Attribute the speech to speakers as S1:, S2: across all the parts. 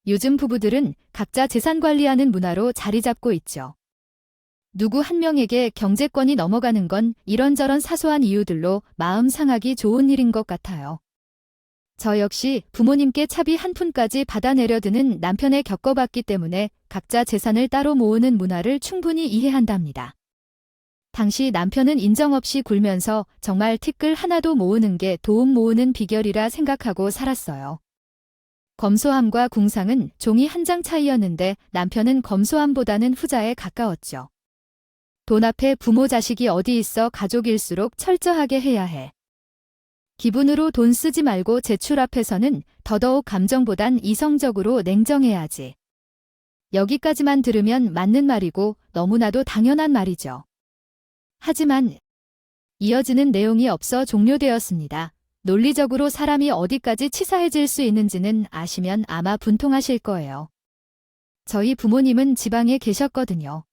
S1: 요즘 부부들은 각자 재산 관리하는 문화로 자리 잡고 있죠. 누구 한 명에게 경제권이 넘어가는 건 이런저런 사소한 이유들로 마음 상하기 좋은 일인 것 같아요. 저 역시 부모님께 차비 한 푼까지 받아내려드는 남편을 겪어봤기 때문에 각자 재산을 따로 모으는 문화를 충분히 이해한답니다. 당시 남편은 인정 없이 굴면서 정말 티끌 하나도 모으는 게 돈 모으는 비결이라 생각하고 살았어요. 검소함과 궁상은 종이 한 장 차이였는데 남편은 검소함보다는 후자에 가까웠죠. 돈 앞에 부모 자식이 어디 있어 가족일수록 철저하게 해야 해. 기분으로 돈 쓰지 말고 제출 앞에서는 더더욱 감정보단 이성적으로 냉정해야지. 여기까지만 들으면 맞는 말이고 너무나도 당연한 말이죠. 하지만 이어지는 내용이 없어 종료되었습니다. 논리적으로 사람이 어디까지 치사해질 수 있는지는 아시면 아마 분통하실 거예요. 저희 부모님은 지방에 계셨거든요.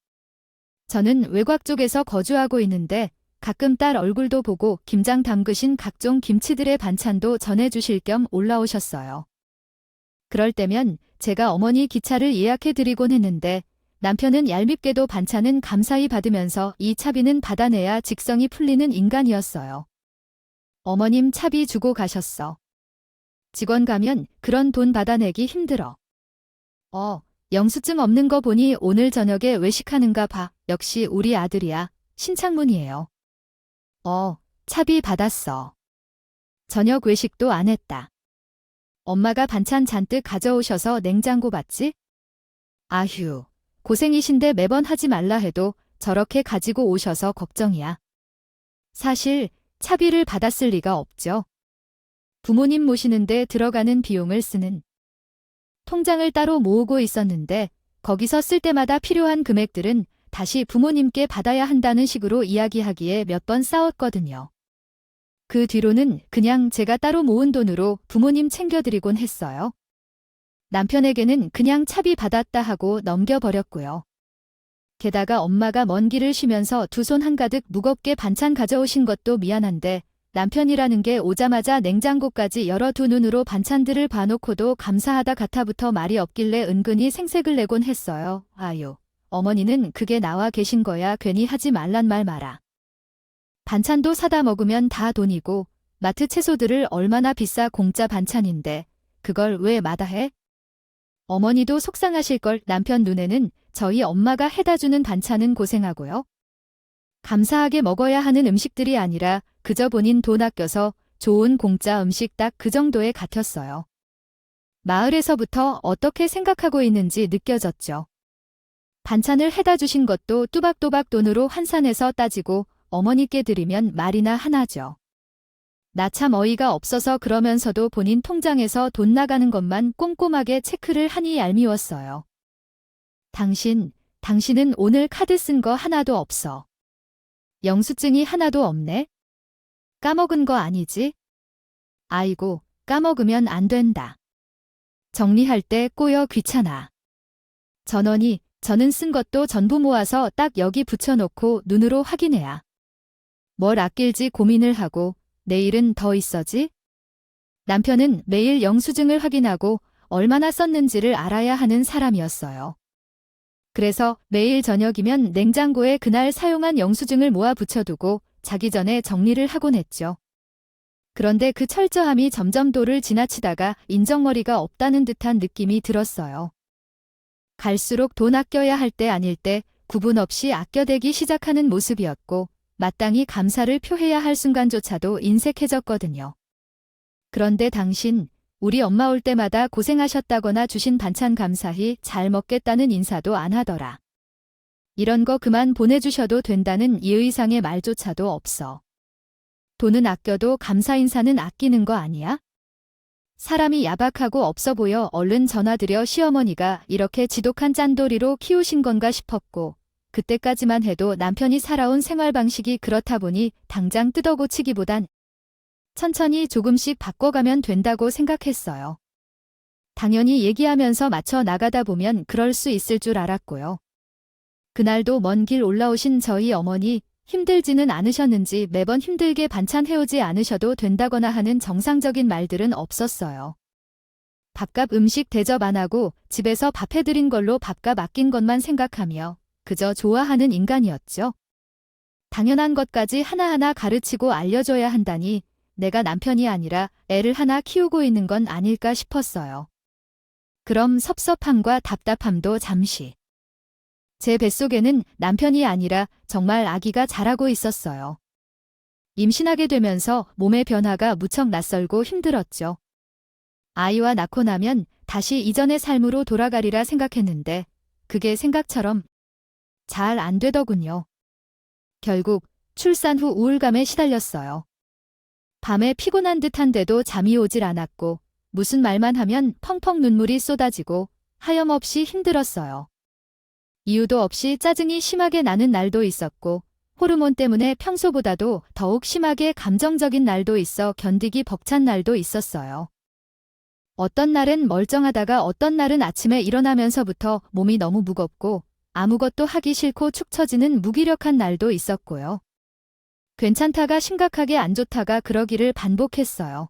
S1: 저는 외곽 쪽에서 거주하고 있는데 가끔 딸 얼굴도 보고 김장 담그신 각종 김치들의 반찬도 전해주실 겸 올라오셨어요. 그럴 때면 제가 어머니 기차를 예약해드리곤 했는데 남편은 얄밉게도 반찬은 감사히 받으면서 이 차비는 받아내야 직성이 풀리는 인간이었어요. 어머님 차비 주고 가셨어. 직원 가면 그런 돈 받아내기 힘들어. 영수증 없는 거 보니 오늘 저녁에 외식하는가 봐. 역시 우리 아들이야. 신창문이에요. 차비 받았어. 저녁 외식도 안 했다. 엄마가 반찬 잔뜩 가져오셔서 냉장고 봤지? 아휴, 고생이신데 매번 하지 말라 해도 저렇게 가지고 오셔서 걱정이야. 사실 차비를 받았을 리가 없죠. 부모님 모시는데 들어가는 비용을 쓰는 통장을 따로 모으고 있었는데 거기서 쓸 때마다 필요한 금액들은 다시 부모님께 받아야 한다는 식으로 이야기하기에 몇 번 싸웠거든요. 그 뒤로는 그냥 제가 따로 모은 돈으로 부모님 챙겨드리곤 했어요. 남편에게는 그냥 차비 받았다 하고 넘겨버렸고요. 게다가 엄마가 먼 길을 쉬면서 두 손 한가득 무겁게 반찬 가져오신 것도 미안한데 남편이라는 게 오자마자 냉장고까지 열어 두 눈으로 반찬들을 봐놓고도 감사하다 같아부터 말이 없길래 은근히 생색을 내곤 했어요. 아유, 어머니는 그게 나와 계신 거야 괜히 하지 말란 말 마라. 반찬도 사다 먹으면 다 돈이고 마트 채소들을 얼마나 비싸 공짜 반찬인데 그걸 왜 마다해? 어머니도 속상하실걸. 남편 눈에는 저희 엄마가 해다주는 반찬은 고생하고요. 감사하게 먹어야 하는 음식들이 아니라 그저 본인 돈 아껴서 좋은 공짜 음식 딱 그 정도에 같았어요. 마을에서부터 어떻게 생각하고 있는지 느껴졌죠. 반찬을 해다 주신 것도 또박또박 돈으로 환산해서 따지고 어머니께 드리면 말이나 하나죠. 나 참 어이가 없어서 그러면서도 본인 통장에서 돈 나가는 것만 꼼꼼하게 체크를 하니 얄미웠어요. 당신은 오늘 카드 쓴 거 하나도 없어. 영수증이 하나도 없네? 까먹은 거 아니지? 아이고, 까먹으면 안 된다. 정리할 때 꼬여 귀찮아. 전원이 저는 쓴 것도 전부 모아서 딱 여기 붙여놓고 눈으로 확인해야. 뭘 아낄지 고민을 하고 내일은 더 있어지? 남편은 매일 영수증을 확인하고 얼마나 썼는지를 알아야 하는 사람이었어요. 그래서 매일 저녁이면 냉장고에 그날 사용한 영수증을 모아 붙여두고 자기 전에 정리를 하곤 했죠. 그런데 그 철저함이 점점 도를 지나치다가 인정머리가 없다는 듯한 느낌이 들었어요. 갈수록 돈 아껴야 할 때 아닐 때 구분 없이 아껴대기 시작하는 모습이었고 마땅히 감사를 표해야 할 순간조차도 인색해졌거든요. 그런데 당신, 우리 엄마 올 때마다 고생하셨다거나 주신 반찬 감사히 잘 먹겠다는 인사도 안 하더라. 이런 거 그만 보내주셔도 된다는 예의상의 말조차도 없어. 돈은 아껴도 감사 인사는 아끼는 거 아니야? 사람이 야박하고 없어 보여 얼른 전화드려 시어머니가 이렇게 지독한 짠돌이로 키우신 건가 싶었고 그때까지만 해도 남편이 살아온 생활 방식이 그렇다 보니 당장 뜯어고치기보단 천천히 조금씩 바꿔가면 된다고 생각했어요. 당연히 얘기하면서 맞춰 나가다 보면 그럴 수 있을 줄 알았고요. 그날도 먼 길 올라오신 저희 어머니 힘들지는 않으셨는지 매번 힘들게 반찬 해오지 않으셔도 된다거나 하는 정상적인 말들은 없었어요. 밥값 음식 대접 안 하고 집에서 밥 해드린 걸로 밥값 아낀 것만 생각하며 그저 좋아하는 인간이었죠. 당연한 것까지 하나하나 가르치고 알려줘야 한다니 내가 남편이 아니라 애를 하나 키우고 있는 건 아닐까 싶었어요. 그럼 섭섭함과 답답함도 잠시. 제 뱃속에는 남편이 아니라 정말 아기가 자라고 있었어요. 임신하게 되면서 몸의 변화가 무척 낯설고 힘들었죠. 아이와 낳고 나면 다시 이전의 삶으로 돌아가리라 생각했는데 그게 생각처럼 잘 안 되더군요. 결국 출산 후 우울감에 시달렸어요. 밤에 피곤한 듯한데도 잠이 오질 않았고 무슨 말만 하면 펑펑 눈물이 쏟아지고 하염없이 힘들었어요. 이유도 없이 짜증이 심하게 나는 날도 있었고 호르몬 때문에 평소보다도 더욱 심하게 감정적인 날도 있어 견디기 벅찬 날도 있었어요. 어떤 날은 멀쩡하다가 어떤 날은 아침에 일어나면서부터 몸이 너무 무겁고 아무것도 하기 싫고 축 처지는 무기력한 날도 있었고요. 괜찮다가 심각하게 안 좋다가 그러기를 반복했어요.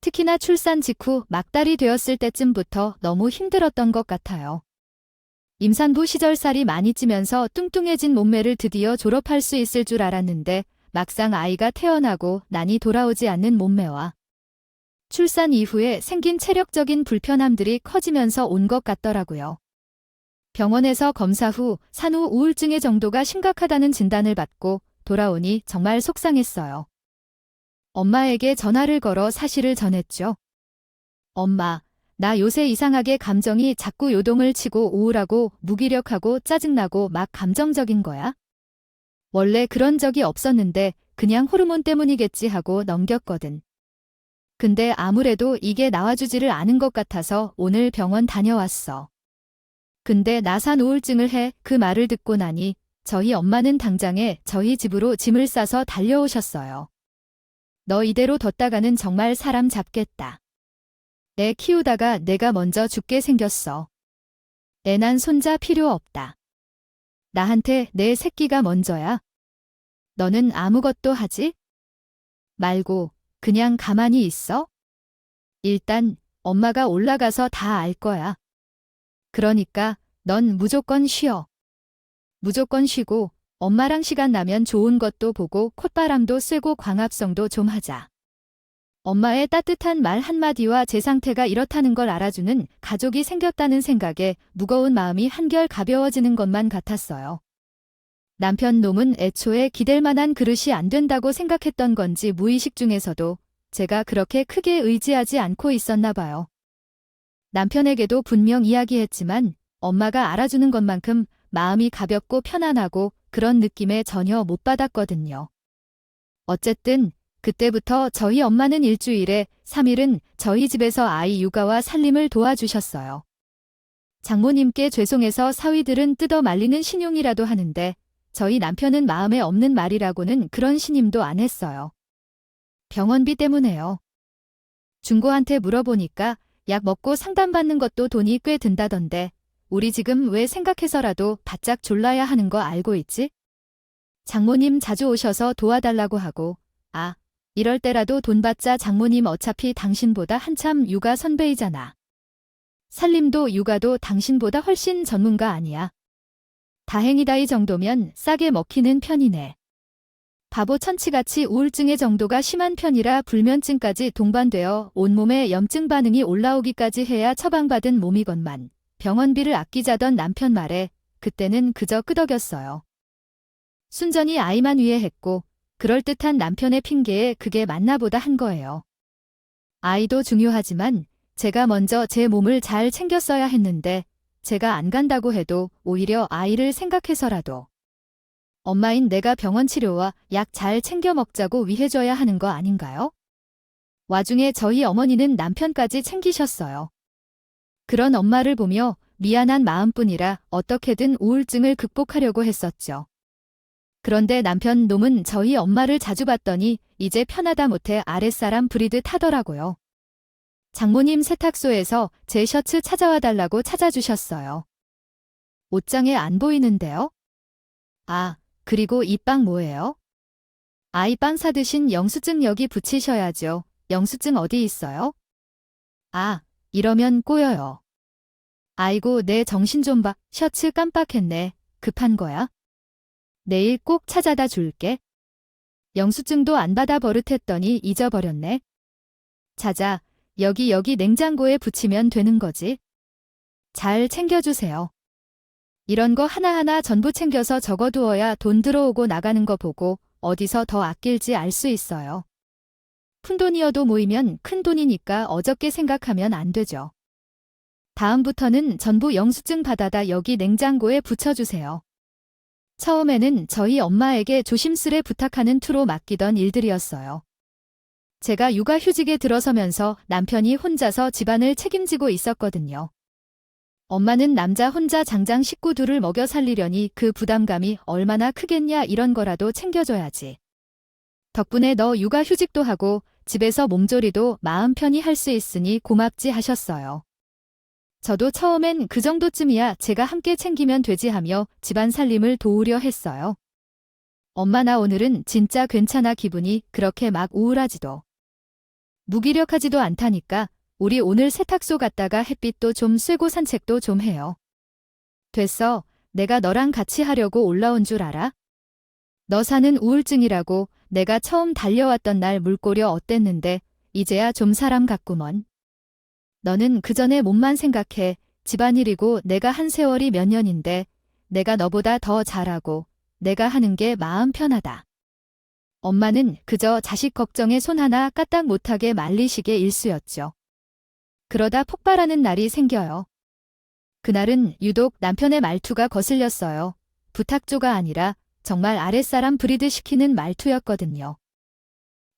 S1: 특히나 출산 직후 막달이 되었을 때쯤부터 너무 힘들었던 것 같아요. 임산부 시절 살이 많이 찌면서 뚱뚱해진 몸매를 드디어 졸업할 수 있을 줄 알았는데 막상 아이가 태어나고 난이 돌아오지 않는 몸매와 출산 이후에 생긴 체력적인 불편함들이 커지면서 온 것 같더라고요. 병원에서 검사 후 산후 우울증의 정도가 심각하다는 진단을 받고 돌아오니 정말 속상했어요. 엄마에게 전화를 걸어 사실을 전했죠. 엄마, 나 요새 이상하게 감정이 자꾸 요동을 치고 우울하고 무기력하고 짜증나고 막 감정적인 거야. 원래 그런 적이 없었는데 그냥 호르몬 때문이겠지 하고 넘겼거든. 근데 아무래도 이게 나와주지를 않은 것 같아서 오늘 병원 다녀왔어. 근데 나산 우울증을 해 그 말을 듣고 나니 저희 엄마는 당장에 저희 집으로 짐을 싸서 달려오셨어요. 너 이대로 뒀다가는 정말 사람 잡겠다. 애 키우다가 내가 먼저 죽게 생겼어. 애 난 손자 필요 없다. 나한테 내 새끼가 먼저야. 너는 아무것도 하지 말고 그냥 가만히 있어? 일단 엄마가 올라가서 다 알 거야. 그러니까 넌 무조건 쉬어. 무조건 쉬고 엄마랑 시간 나면 좋은 것도 보고 콧바람도 쐬고 광합성도 좀 하자. 엄마의 따뜻한 말 한마디와 제 상태가 이렇다는 걸 알아주는 가족이 생겼다는 생각에 무거운 마음이 한결 가벼워지는 것만 같았어요. 남편 놈은 애초에 기댈 만한 그릇이 안 된다고 생각했던 건지 무의식 중에서도 제가 그렇게 크게 의지하지 않고 있었나 봐요. 남편에게도 분명 이야기했지만 엄마가 알아주는 것만큼 마음이 가볍고 편안하고 그런 느낌에 전혀 못 받았거든요. 어쨌든 그때부터 저희 엄마는 일주일에 3일은 저희 집에서 아이 육아와 살림을 도와주셨어요. 장모님께 죄송해서 사위들은 뜯어 말리는 신용이라도 하는데 저희 남편은 마음에 없는 말이라고는 그런 신임도 안 했어요. 병원비 때문에요. 중고한테 물어보니까 약 먹고 상담받는 것도 돈이 꽤 든다던데 우리 지금 왜 생각해서라도 바짝 졸라야 하는 거 알고 있지? 장모님 자주 오셔서 도와달라고 하고 이럴 때라도 돈 받자. 장모님 어차피 당신보다 한참 육아 선배이잖아. 살림도 육아도 당신보다 훨씬 전문가 아니야. 다행이다. 이 정도면 싸게 먹히는 편이네. 바보 천치같이 우울증의 정도가 심한 편이라 불면증까지 동반되어 온몸에 염증 반응이 올라오기까지 해야 처방받은 몸이건만 병원비를 아끼자던 남편 말에 그때는 그저 끄덕였어요. 순전히 아이만 위해 했고 그럴듯한 남편의 핑계에 그게 맞나 보다 한 거예요. 아이도 중요하지만 제가 먼저 제 몸을 잘 챙겼어야 했는데 제가 안 간다고 해도 오히려 아이를 생각해서라도 엄마인 내가 병원 치료와 약 잘 챙겨 먹자고 위해줘야 하는 거 아닌가요? 와중에 저희 어머니는 남편까지 챙기셨어요. 그런 엄마를 보며 미안한 마음뿐이라 어떻게든 우울증을 극복하려고 했었죠. 그런데 남편 놈은 저희 엄마를 자주 봤더니 이제 편하다 못해 아랫사람 부리듯 하더라고요. 장모님 세탁소에서 제 셔츠 찾아와 달라고 찾아주셨어요. 옷장에 안 보이는데요? 그리고 이 빵 뭐예요? 아이 빵 사드신 영수증 여기 붙이셔야죠. 영수증 어디 있어요? 이러면 꼬여요. 아이고, 내 정신 좀 봐. 셔츠 깜빡했네. 급한 거야? 내일 꼭 찾아다 줄게. 영수증도 안 받아 버릇했더니 잊어버렸네. 자자, 여기 냉장고에 붙이면 되는 거지. 잘 챙겨주세요. 이런 거 하나하나 전부 챙겨서 적어두어야 돈 들어오고 나가는 거 보고 어디서 더 아낄지 알 수 있어요. 푼돈이어도 모이면 큰 돈이니까 어저께 생각하면 안 되죠. 다음부터는 전부 영수증 받아다 여기 냉장고에 붙여주세요. 처음에는 저희 엄마에게 조심스레 부탁하는 투로 맡기던 일들이었어요. 제가 육아휴직에 들어서면서 남편이 혼자서 집안을 책임지고 있었거든요. 엄마는 남자 혼자 장장 식구 둘을 먹여 살리려니 그 부담감이 얼마나 크겠냐. 이런 거라도 챙겨줘야지. 덕분에 너 육아휴직도 하고 집에서 몸조리도 마음 편히 할 수 있으니 고맙지 하셨어요. 저도 처음엔 그 정도쯤이야 제가 함께 챙기면 되지 하며 집안 살림을 도우려 했어요. 엄마 나 오늘은 진짜 괜찮아. 기분이 그렇게 막 우울하지도 무기력하지도 않다니까. 우리 오늘 세탁소 갔다가 햇빛도 좀 쐬고 산책도 좀 해요. 됐어. 내가 너랑 같이 하려고 올라온 줄 알아? 너 사는 우울증이라고. 내가 처음 달려왔던 날 물꼬려 어땠는데 이제야 좀 사람 같구먼. 너는 그전에 몸만 생각해. 집안일이고 내가 한 세월이 몇 년인데 내가 너보다 더 잘하고 내가 하는 게 마음 편하다. 엄마는 그저 자식 걱정에 손 하나 까딱 못하게 말리시게 일쑤였죠. 그러다 폭발하는 날이 생겨요. 그날은 유독 남편의 말투가 거슬렸어요. 부탁조가 아니라 정말 아랫사람 브리드 시키는 말투였거든요.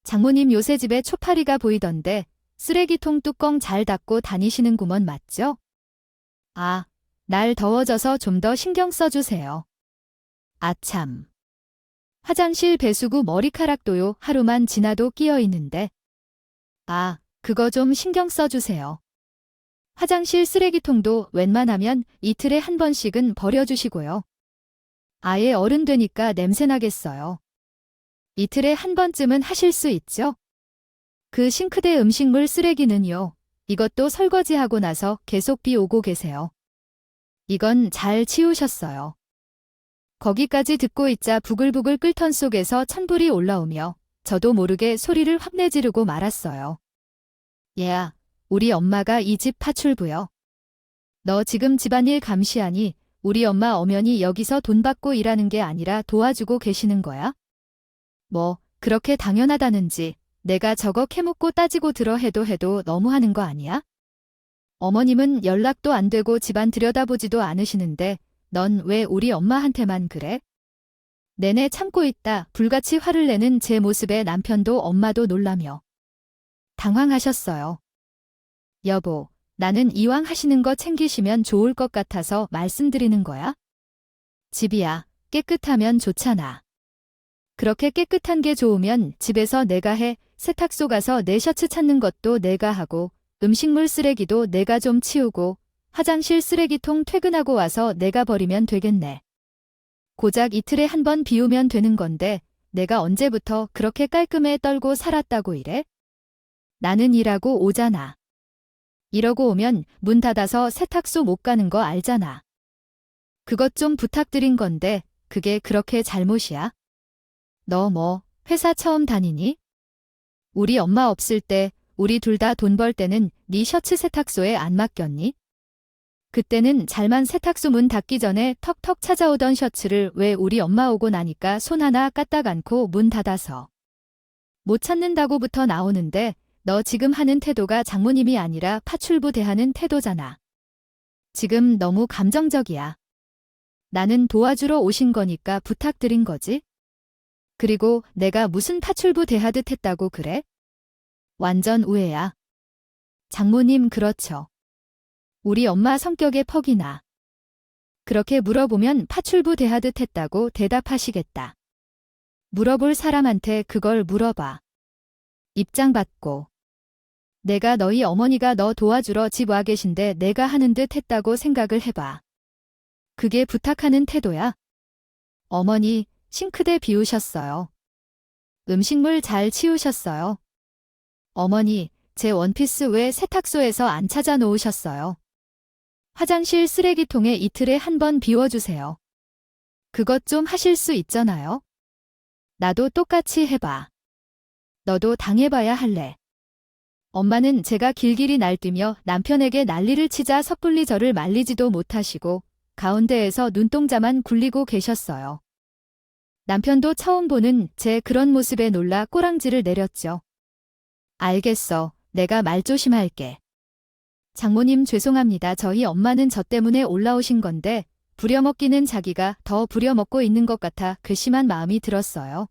S1: 장모님 요새 집에 초파리가 보이던데 쓰레기통 뚜껑 잘 닫고 다니시는구먼 맞죠? 아, 날 더워져서 좀 더 신경 써주세요. 아참. 화장실 배수구 머리카락도요 하루만 지나도 끼어 있는데. 아, 그거 좀 신경 써주세요. 화장실 쓰레기통도 웬만하면 이틀에 한 번씩은 버려주시고요. 아예 어른 되니까 냄새나겠어요. 이틀에 한 번쯤은 하실 수 있죠? 그 싱크대 음식물 쓰레기는요. 이것도 설거지하고 나서 계속 비오고 계세요. 이건 잘 치우셨어요. 거기까지 듣고 있자 부글부글 끓던 속에서 찬불이 올라오며 저도 모르게 소리를 확 내지르고 말았어요. 얘야, 우리 엄마가 이 집 파출부여. 너 지금 집안일 감시하니 우리 엄마 엄연히 여기서 돈 받고 일하는 게 아니라 도와주고 계시는 거야? 뭐 그렇게 당연하다는지 내가 저거 캐묻고 따지고 들어 해도 너무하는 거 아니야? 어머님은 연락도 안 되고 집안 들여다보지도 않으시는데 넌 왜 우리 엄마한테만 그래? 내내 참고 있다 불같이 화를 내는 제 모습에 남편도 엄마도 놀라며 당황하셨어요. 여보, 나는 이왕 하시는 거 챙기시면 좋을 것 같아서 말씀드리는 거야. 집이야, 깨끗하면 좋잖아. 그렇게 깨끗한 게 좋으면 집에서 내가 해. 세탁소 가서 내 셔츠 찾는 것도 내가 하고 음식물 쓰레기도 내가 좀 치우고 화장실 쓰레기통 퇴근하고 와서 내가 버리면 되겠네. 고작 이틀에 한 번 비우면 되는 건데 내가 언제부터 그렇게 깔끔해 떨고 살았다고 이래? 나는 일하고 오잖아. 이러고 오면 문 닫아서 세탁소 못 가는 거 알잖아. 그것 좀 부탁드린 건데 그게 그렇게 잘못이야? 너 뭐 회사 처음 다니니? 우리 엄마 없을 때 우리 둘 다 돈 벌 때는 네 셔츠 세탁소에 안 맡겼니? 그때는 잘만 세탁소 문 닫기 전에 턱턱 찾아오던 셔츠를 왜 우리 엄마 오고 나니까 손 하나 까딱 않고 문 닫아서 못 찾는다고부터 나오는데 너 지금 하는 태도가 장모님이 아니라 파출부 대하는 태도잖아. 지금 너무 감정적이야. 나는 도와주러 오신 거니까 부탁드린 거지? 그리고 내가 무슨 파출부 대하듯 했다고 그래? 완전 우애야. 장모님 그렇죠. 우리 엄마 성격에 퍽이 나. 그렇게 물어보면 파출부 대하듯 했다고 대답하시겠다. 물어볼 사람한테 그걸 물어봐. 입장 받고. 내가 너희 어머니가 너 도와주러 집 와 계신데 내가 하는 듯 했다고 생각을 해봐. 그게 부탁하는 태도야? 어머니, 싱크대 비우셨어요. 음식물 잘 치우셨어요. 어머니, 제 원피스 왜 세탁소에서 안 찾아 놓으셨어요? 화장실 쓰레기통에 이틀에 한 번 비워주세요. 그것 좀 하실 수 있잖아요. 나도 똑같이 해봐. 너도 당해봐야 할래. 엄마는 제가 길길이 날뛰며 남편에게 난리를 치자 섣불리 저를 말리지도 못하시고 가운데에서 눈동자만 굴리고 계셨어요. 남편도 처음 보는 제 그런 모습에 놀라 꼬랑지를 내렸죠. 알겠어. 내가 말 조심할게. 장모님 죄송합니다. 저희 엄마는 저 때문에 올라오신 건데 부려먹기는 자기가 더 부려먹고 있는 것 같아 괘씸한 마음이 들었어요.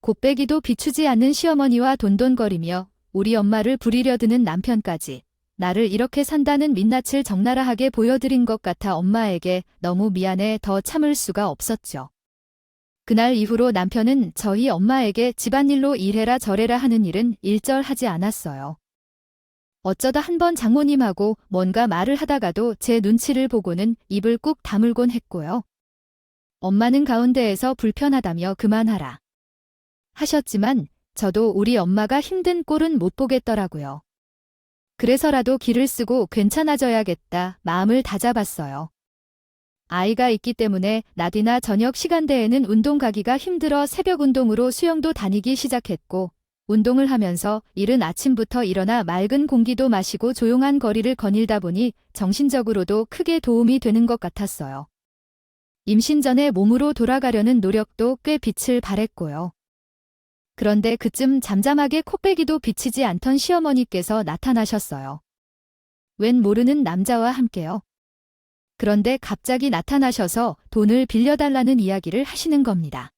S1: 곱빼기도 비추지 않는 시어머니와 돈돈거리며 우리 엄마를 부리려 드는 남편까지 나를 이렇게 산다는 민낯을 적나라하게 보여드린 것 같아 엄마에게 너무 미안해 더 참을 수가 없었죠. 그날 이후로 남편은 저희 엄마에게 집안일로 이래라 저래라 하는 일은 일절하지 않았어요. 어쩌다 한 번 장모님하고 뭔가 말을 하다가도 제 눈치를 보고는 입을 꾹 다물곤 했고요. 엄마는 가운데에서 불편하다며 그만하라 하셨지만 저도 우리 엄마가 힘든 꼴은 못 보겠더라고요. 그래서라도 기를 쓰고 괜찮아져야겠다 마음을 다잡았어요. 아이가 있기 때문에 낮이나 저녁 시간대에는 운동 가기가 힘들어 새벽 운동으로 수영도 다니기 시작했고 운동을 하면서 이른 아침부터 일어나 맑은 공기도 마시고 조용한 거리를 거닐다 보니 정신적으로도 크게 도움이 되는 것 같았어요. 임신 전에 몸으로 돌아가려는 노력도 꽤 빛을 발했고요. 그런데 그쯤 잠잠하게 코빼기도 비치지 않던 시어머니께서 나타나셨어요. 웬 모르는 남자와 함께요. 그런데 갑자기 나타나셔서 돈을 빌려달라는 이야기를 하시는 겁니다.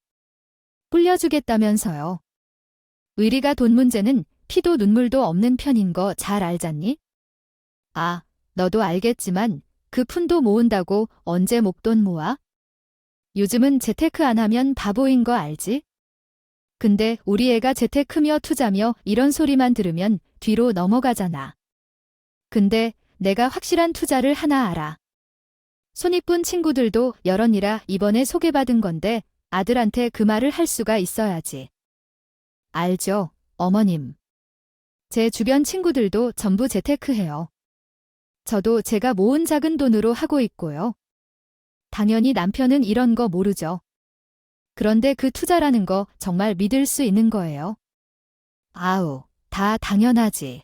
S1: 불려주겠다면서요. 의리가 돈 문제는 피도 눈물도 없는 편인 거 잘 알잖니? 아, 너도 알겠지만 그 푼도 모은다고 언제 목돈 모아? 요즘은 재테크 안 하면 바보인 거 알지? 근데 우리 애가 재테크며 투자며 이런 소리만 들으면 뒤로 넘어가잖아. 근데 내가 확실한 투자를 하나 알아. 손이쁜 친구들도 여럿이라 이번에 소개받은 건데 아들한테 그 말을 할 수가 있어야지. 알죠, 어머님. 제 주변 친구들도 전부 재테크해요. 저도 제가 모은 작은 돈으로 하고 있고요. 당연히 남편은 이런 거 모르죠. 그런데 그 투자라는 거 정말 믿을 수 있는 거예요? 아우, 다 당연하지.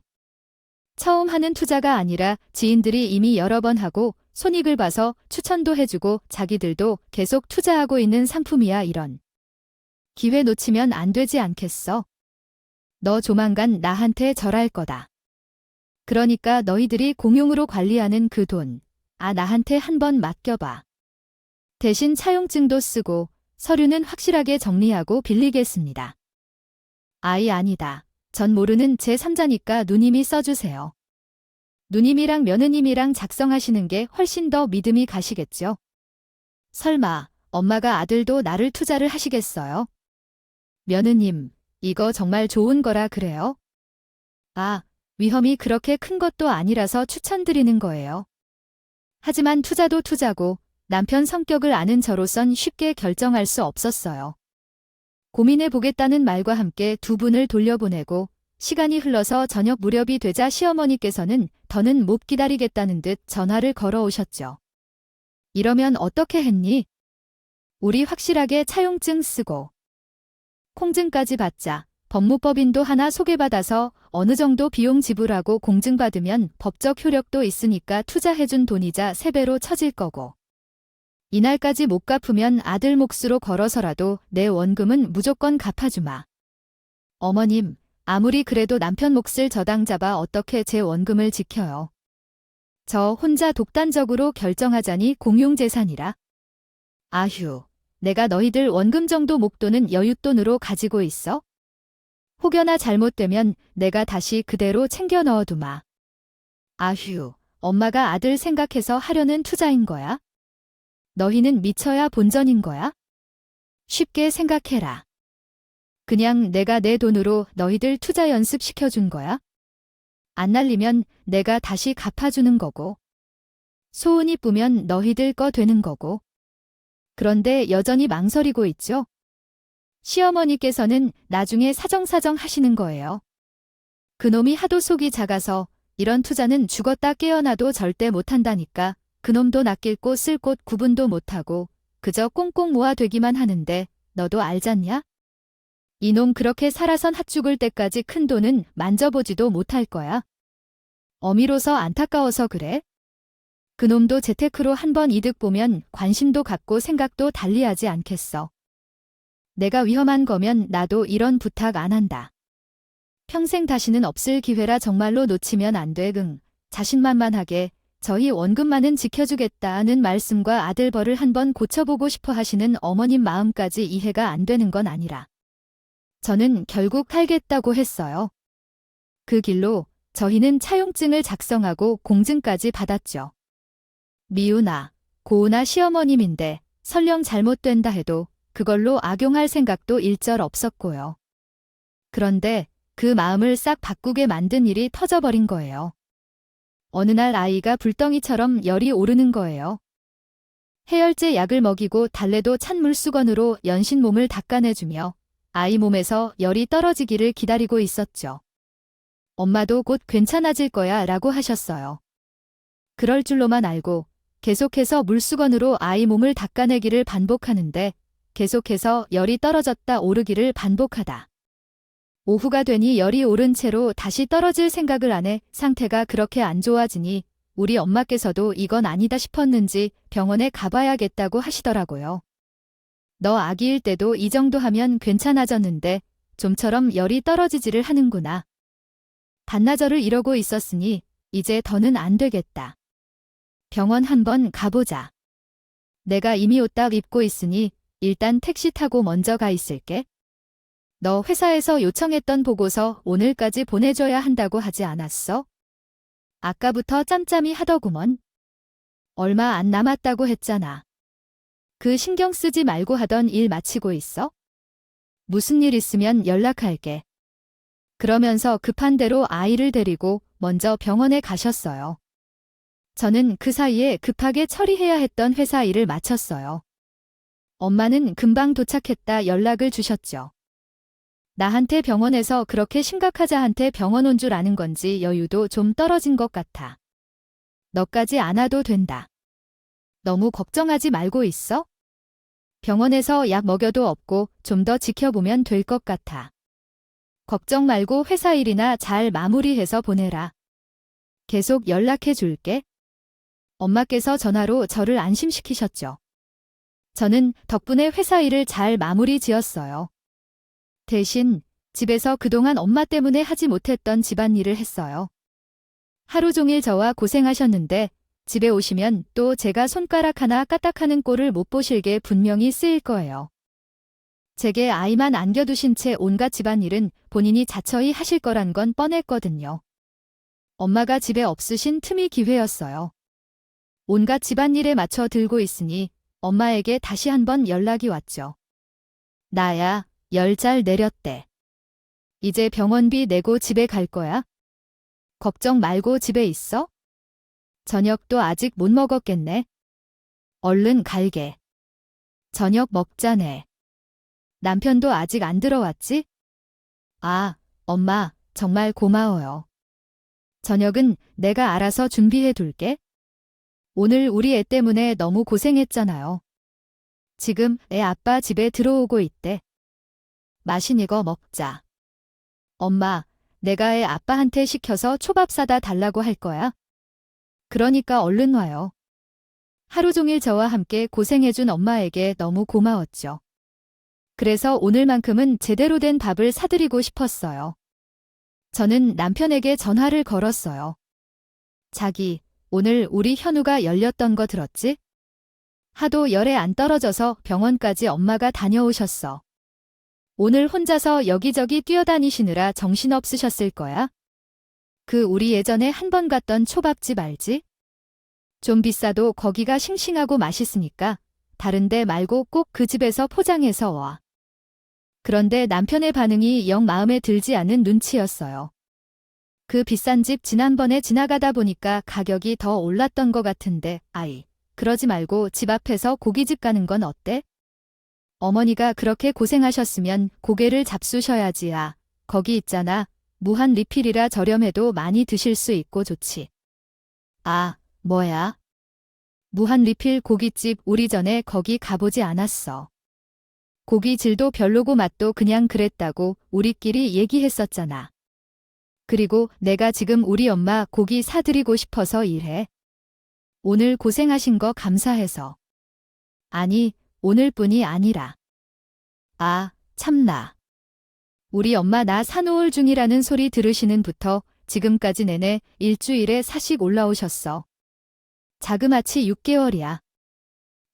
S1: 처음 하는 투자가 아니라 지인들이 이미 여러 번 하고 손익을 봐서 추천도 해주고 자기들도 계속 투자하고 있는 상품이야 이런. 기회 놓치면 안 되지 않겠어? 너 조만간 나한테 절할 거다. 그러니까 너희들이 공용으로 관리하는 그 돈, 나한테 한번 맡겨봐. 대신 차용증도 쓰고 서류는 확실하게 정리하고 빌리겠습니다. 아니다. 전 모르는 제3자니까 누님이 써주세요. 누님이랑 며느님이랑 작성하시는 게 훨씬 더 믿음이 가시겠죠? 설마 엄마가 아들도 나를 투자를 하시겠어요? 며느님, 이거 정말 좋은 거라 그래요? 위험이 그렇게 큰 것도 아니라서 추천드리는 거예요. 하지만 투자도 투자고 남편 성격을 아는 저로선 쉽게 결정할 수 없었어요. 고민해보겠다는 말과 함께 두 분을 돌려보내고 시간이 흘러서 저녁 무렵이 되자 시어머니께서는 더는 못 기다리겠다는 듯 전화를 걸어오셨죠. 이러면 어떻게 했니? 우리 확실하게 차용증 쓰고 콩증까지 받자. 법무법인도 하나 소개받아서 어느 정도 비용 지불하고 공증받으면 법적 효력도 있으니까 투자해준 돈이자 3배로 쳐질 거고. 이날까지 못 갚으면 아들 몫으로 걸어서라도 내 원금은 무조건 갚아주마. 어머님, 아무리 그래도 남편 몫을 저당 잡아 어떻게 제 원금을 지켜요. 저 혼자 독단적으로 결정하자니 공용재산이라. 아휴, 내가 너희들 원금 정도 목돈은 여윳돈으로 가지고 있어? 혹여나 잘못되면 내가 다시 그대로 챙겨 넣어두마. 아휴, 엄마가 아들 생각해서 하려는 투자인 거야? 너희는 미쳐야 본전인 거야? 쉽게 생각해라. 그냥 내가 내 돈으로 너희들 투자 연습시켜준 거야? 안 날리면 내가 다시 갚아주는 거고. 소운이 뿌면 너희들 거 되는 거고. 그런데 여전히 망설이고 있죠? 시어머니께서는 나중에 사정사정 하시는 거예요. 그놈이 하도 속이 작아서 이런 투자는 죽었다 깨어나도 절대 못한다니까. 그놈도 낚일 곳 쓸 곳 구분도 못하고 그저 꽁꽁 모아되기만 하는데 너도 알잖냐? 이놈 그렇게 살아선 핫죽을 때까지 큰 돈은 만져보지도 못할 거야. 어미로서 안타까워서 그래? 그놈도 재테크로 한번 이득 보면 관심도 갖고 생각도 달리하지 않겠어. 내가 위험한 거면 나도 이런 부탁 안 한다. 평생 다시는 없을 기회라 정말로 놓치면 안 돼. 자신만만하게 저희 원금만은 지켜주겠다는 말씀과 아들 벌을 한번 고쳐보고 싶어 하시는 어머님 마음까지 이해가 안 되는 건 아니라. 저는 결국 팔겠다고 했어요. 그 길로 저희는 차용증을 작성하고 공증까지 받았죠. 미우나 고우나 시어머님인데 설령 잘못된다 해도 그걸로 악용할 생각도 일절 없었고요. 그런데 그 마음을 싹 바꾸게 만든 일이 터져버린 거예요. 어느 날 아이가 불덩이처럼 열이 오르는 거예요. 해열제 약을 먹이고 달래도 찬 물수건으로 연신 몸을 닦아내주며 아이 몸에서 열이 떨어지기를 기다리고 있었죠. 엄마도 곧 괜찮아질 거야 라고 하셨어요. 그럴 줄로만 알고 계속해서 물수건으로 아이 몸을 닦아내기를 반복하는데 계속해서 열이 떨어졌다 오르기를 반복하다. 오후가 되니 열이 오른 채로 다시 떨어질 생각을 안 해 상태가 그렇게 안 좋아지니 우리 엄마께서도 이건 아니다 싶었는지 병원에 가봐야겠다고 하시더라고요. 너 아기일 때도 이 정도 하면 괜찮아졌는데 좀처럼 열이 떨어지지를 하는구나. 반나절을 이러고 있었으니 이제 더는 안 되겠다. 병원 한번 가보자. 내가 이미 옷 딱 입고 있으니 일단 택시 타고 먼저 가 있을게. 너 회사에서 요청했던 보고서 오늘까지 보내줘야 한다고 하지 않았어? 아까부터 짬짬이 하더구먼. 얼마 안 남았다고 했잖아. 그 신경 쓰지 말고 하던 일 마치고 있어? 무슨 일 있으면 연락할게. 그러면서 급한 대로 아이를 데리고 먼저 병원에 가셨어요. 저는 그 사이에 급하게 처리해야 했던 회사 일을 마쳤어요. 엄마는 금방 도착했다 연락을 주셨죠. 나한테 병원에서 그렇게 심각하자한테 병원 온 줄 아는 건지 여유도 좀 떨어진 것 같아. 너까지 안 와도 된다. 너무 걱정하지 말고 있어? 병원에서 약 먹여도 없고 좀 더 지켜보면 될 것 같아. 걱정 말고 회사 일이나 잘 마무리해서 보내라. 계속 연락해 줄게. 엄마께서 전화로 저를 안심시키셨죠. 저는 덕분에 회사 일을 잘 마무리 지었어요. 대신 집에서 그동안 엄마 때문에 하지 못했던 집안일을 했어요. 하루 종일 저와 고생하셨는데 집에 오시면 또 제가 손가락 하나 까딱하는 꼴을 못 보실 게 분명히 쓰일 거예요. 제게 아이만 안겨두신 채 온갖 집안일은 본인이 자처히 하실 거란 건 뻔했거든요. 엄마가 집에 없으신 틈이 기회였어요. 온갖 집안일에 맞춰 들고 있으니 엄마에게 다시 한번 연락이 왔죠. 나야, 열 잘 내렸대. 이제 병원비 내고 집에 갈 거야? 걱정 말고 집에 있어? 저녁도 아직 못 먹었겠네. 얼른 갈게. 저녁 먹자네. 남편도 아직 안 들어왔지? 아, 엄마, 정말 고마워요. 저녁은 내가 알아서 준비해 둘게. 오늘 우리 애 때문에 너무 고생했잖아요. 지금 애 아빠 집에 들어오고 있대. 맛있는 거 먹자. 엄마, 내가 애 아빠한테 시켜서 초밥 사다 달라고 할 거야. 그러니까 얼른 와요. 하루 종일 저와 함께 고생해준 엄마에게 너무 고마웠죠. 그래서 오늘만큼은 제대로 된 밥을 사드리고 싶었어요. 저는 남편에게 전화를 걸었어요. 자기, 오늘 우리 현우가 열렸던 거 들었지? 하도 열에 안 떨어져서 병원까지 엄마가 다녀오셨어. 오늘 혼자서 여기저기 뛰어다니시느라 정신없으셨을 거야. 그 우리 예전에 한 번 갔던 초밥집 알지? 좀 비싸도 거기가 싱싱하고 맛있으니까 다른 데 말고 꼭 그 집에서 포장해서 와. 그런데 남편의 반응이 영 마음에 들지 않은 눈치였어요. 그 비싼 집 지난번에 지나가다 보니까 가격이 더 올랐던 것 같은데 아이, 그러지 말고 집 앞에서 고깃집 가는 건 어때? 어머니가 그렇게 고생하셨으면 고개를 잡수셔야지. 아, 거기 있잖아. 무한 리필이라 저렴해도 많이 드실 수 있고 좋지. 아, 뭐야? 무한 리필 고깃집 우리 전에 거기 가보지 않았어. 고기 질도 별로고 맛도 그냥 그랬다고 우리끼리 얘기했었잖아. 그리고 내가 지금 우리 엄마 고기 사드리고 싶어서 일해. 오늘 고생하신 거 감사해서. 아니, 오늘뿐이 아니라. 아, 참나. 우리 엄마 나 산후울 중이라는 소리 들으시는부터 지금까지 내내 일주일에 4씩 올라오셨어. 자그마치 6개월이야.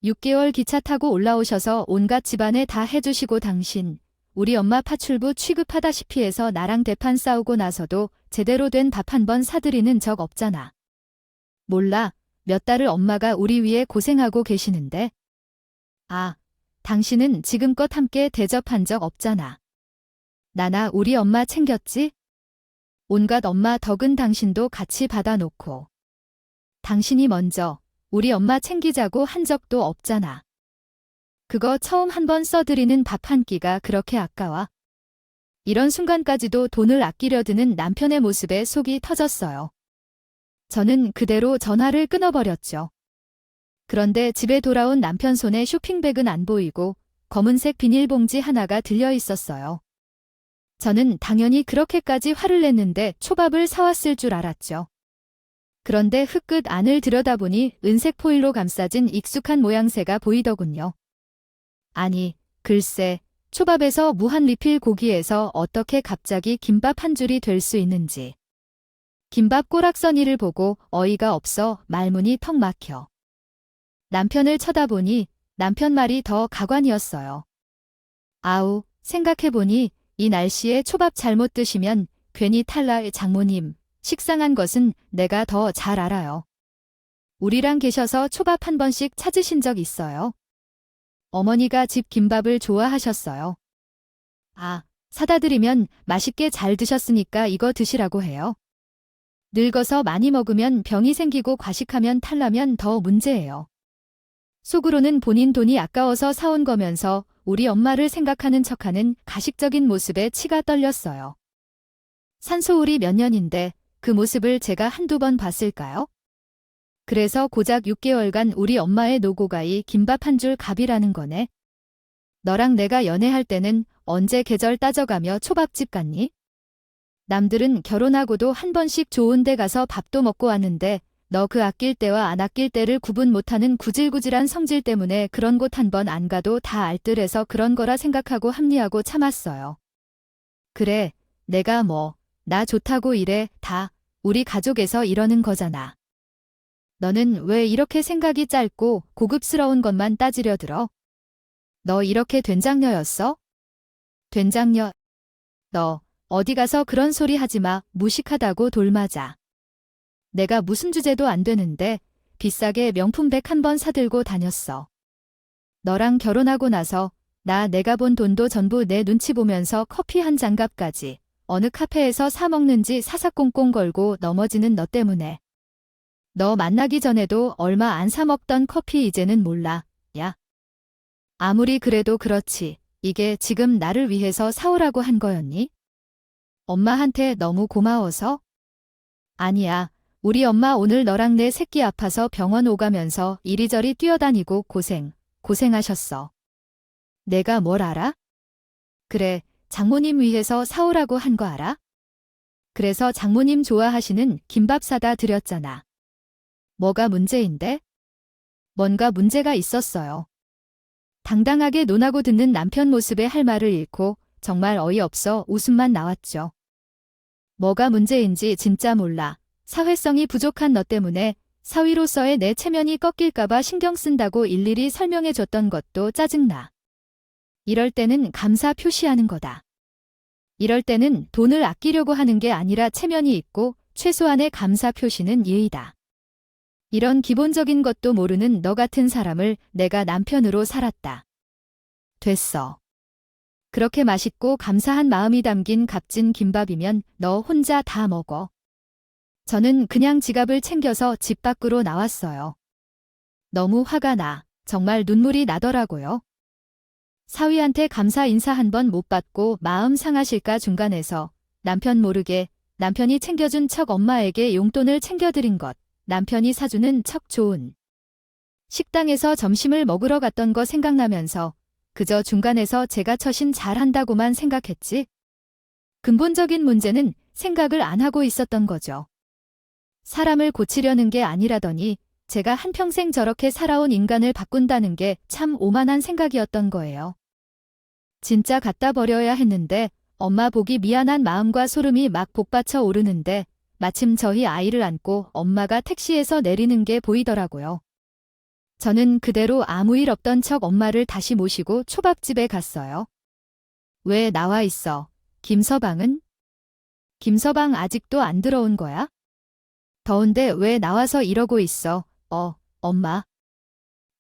S1: 6개월 기차 타고 올라오셔서 온갖 집안에 다 해주시고 당신, 우리 엄마 파출부 취급하다시피 해서 나랑 대판 싸우고 나서도 제대로 된 밥 한 번 사드리는 적 없잖아. 몰라, 몇 달을 엄마가 우리 위해 고생하고 계시는데. 아, 당신은 지금껏 함께 대접한 적 없잖아. 나나 우리 엄마 챙겼지? 온갖 엄마 덕은 당신도 같이 받아놓고. 당신이 먼저 우리 엄마 챙기자고 한 적도 없잖아. 그거 처음 한 번 써드리는 밥 한 끼가 그렇게 아까워. 이런 순간까지도 돈을 아끼려 드는 남편의 모습에 속이 터졌어요. 저는 그대로 전화를 끊어버렸죠. 그런데 집에 돌아온 남편 손에 쇼핑백은 안 보이고 검은색 비닐봉지 하나가 들려 있었어요. 저는 당연히 그렇게까지 화를 냈는데 초밥을 사왔을 줄 알았죠. 그런데 흙끝 안을 들여다보니 은색 포일로 감싸진 익숙한 모양새가 보이더군요. 아니, 글쎄, 초밥에서 무한 리필 고기에서 어떻게 갑자기 김밥 한 줄이 될 수 있는지. 김밥 꼬락서니를 보고 어이가 없어 말문이 턱 막혀. 남편을 쳐다보니 남편 말이 더 가관이었어요. 아우, 생각해보니 이 날씨에 초밥 잘못 드시면 괜히 탈날. 장모님, 식상한 것은 내가 더 잘 알아요. 우리랑 계셔서 초밥 한 번씩 찾으신 적 있어요? 어머니가 집 김밥을 좋아하셨어요. 아, 사다 드리면 맛있게 잘 드셨으니까 이거 드시라고 해요. 늙어서 많이 먹으면 병이 생기고 과식하면 탈나면 더 문제예요. 속으로는 본인 돈이 아까워서 사온 거면서 우리 엄마를 생각하는 척하는 가식적인 모습에 치가 떨렸어요. 산소울이 몇 년인데 그 모습을 제가 한두 번 봤을까요? 그래서 고작 6개월간 우리 엄마의 노고가이 김밥 한 줄 값이라는 거네. 너랑 내가 연애할 때는 언제 계절 따져가며 초밥집 갔니? 남들은 결혼하고도 한 번씩 좋은 데 가서 밥도 먹고 왔는데 너 그 아낄 때와 안 아낄 때를 구분 못하는 구질구질한 성질 때문에 그런 곳 한 번 안 가도 다 알뜰해서 그런 거라 생각하고 합리하고 참았어요. 그래, 내가 뭐, 나 좋다고 이래, 다 우리 가족에서 이러는 거잖아. 너는 왜 이렇게 생각이 짧고 고급스러운 것만 따지려 들어? 너 이렇게 된장녀였어? 된장녀? 너 어디 가서 그런 소리 하지 마. 무식하다고 돌맞아. 내가 무슨 주제도 안 되는데 비싸게 명품백 한 번 사들고 다녔어. 너랑 결혼하고 나서 내가 본 돈도 전부 내 눈치 보면서 커피 한 장갑까지 어느 카페에서 사 먹는지 사사꽁꽁 걸고 넘어지는 너 때문에. 너 만나기 전에도 얼마 안 사 먹던 커피 이제는 몰라, 야. 아무리 그래도 그렇지. 이게 지금 나를 위해서 사오라고 한 거였니? 엄마한테 너무 고마워서? 아니야. 우리 엄마 오늘 너랑 내 새끼 아파서 병원 오가면서 이리저리 뛰어다니고 고생하셨어. 내가 뭘 알아? 그래, 장모님 위해서 사오라고 한 거 알아? 그래서 장모님 좋아하시는 김밥 사다 드렸잖아. 뭐가 문제인데? 뭔가 문제가 있었어요. 당당하게 논하고 듣는 남편 모습에 할 말을 잃고 정말 어이없어 웃음만 나왔죠. 뭐가 문제인지 진짜 몰라. 사회성이 부족한 너 때문에 사위로서의 내 체면이 꺾일까봐 신경 쓴다고 일일이 설명해줬던 것도 짜증나. 이럴 때는 감사 표시하는 거다. 이럴 때는 돈을 아끼려고 하는 게 아니라 체면이 있고 최소한의 감사 표시는 예의다. 이런 기본적인 것도 모르는 너 같은 사람을 내가 남편으로 살았다. 됐어. 그렇게 맛있고 감사한 마음이 담긴 값진 김밥이면 너 혼자 다 먹어. 저는 그냥 지갑을 챙겨서 집 밖으로 나왔어요. 너무 화가 나. 정말 눈물이 나더라고요. 사위한테 감사 인사 한 번 못 받고 마음 상하실까 중간에서 남편 모르게 남편이 챙겨준 척 엄마에게 용돈을 챙겨드린 것, 남편이 사주는 척 좋은 식당에서 점심을 먹으러 갔던 거 생각나면서 그저 중간에서 제가 처신 잘한다고만 생각했지. 근본적인 문제는 생각을 안 하고 있었던 거죠. 사람을 고치려는 게 아니라더니 제가 한평생 저렇게 살아온 인간을 바꾼다는 게 참 오만한 생각이었던 거예요. 진짜 갖다 버려야 했는데 엄마 보기 미안한 마음과 소름이 막 복받쳐 오르는데 마침 저희 아이를 안고 엄마가 택시에서 내리는 게 보이더라고요. 저는 그대로 아무 일 없던 척 엄마를 다시 모시고 초밥집에 갔어요. 왜 나와 있어? 김서방은? 김서방 아직도 안 들어온 거야? 더운데 왜 나와서 이러고 있어? 엄마.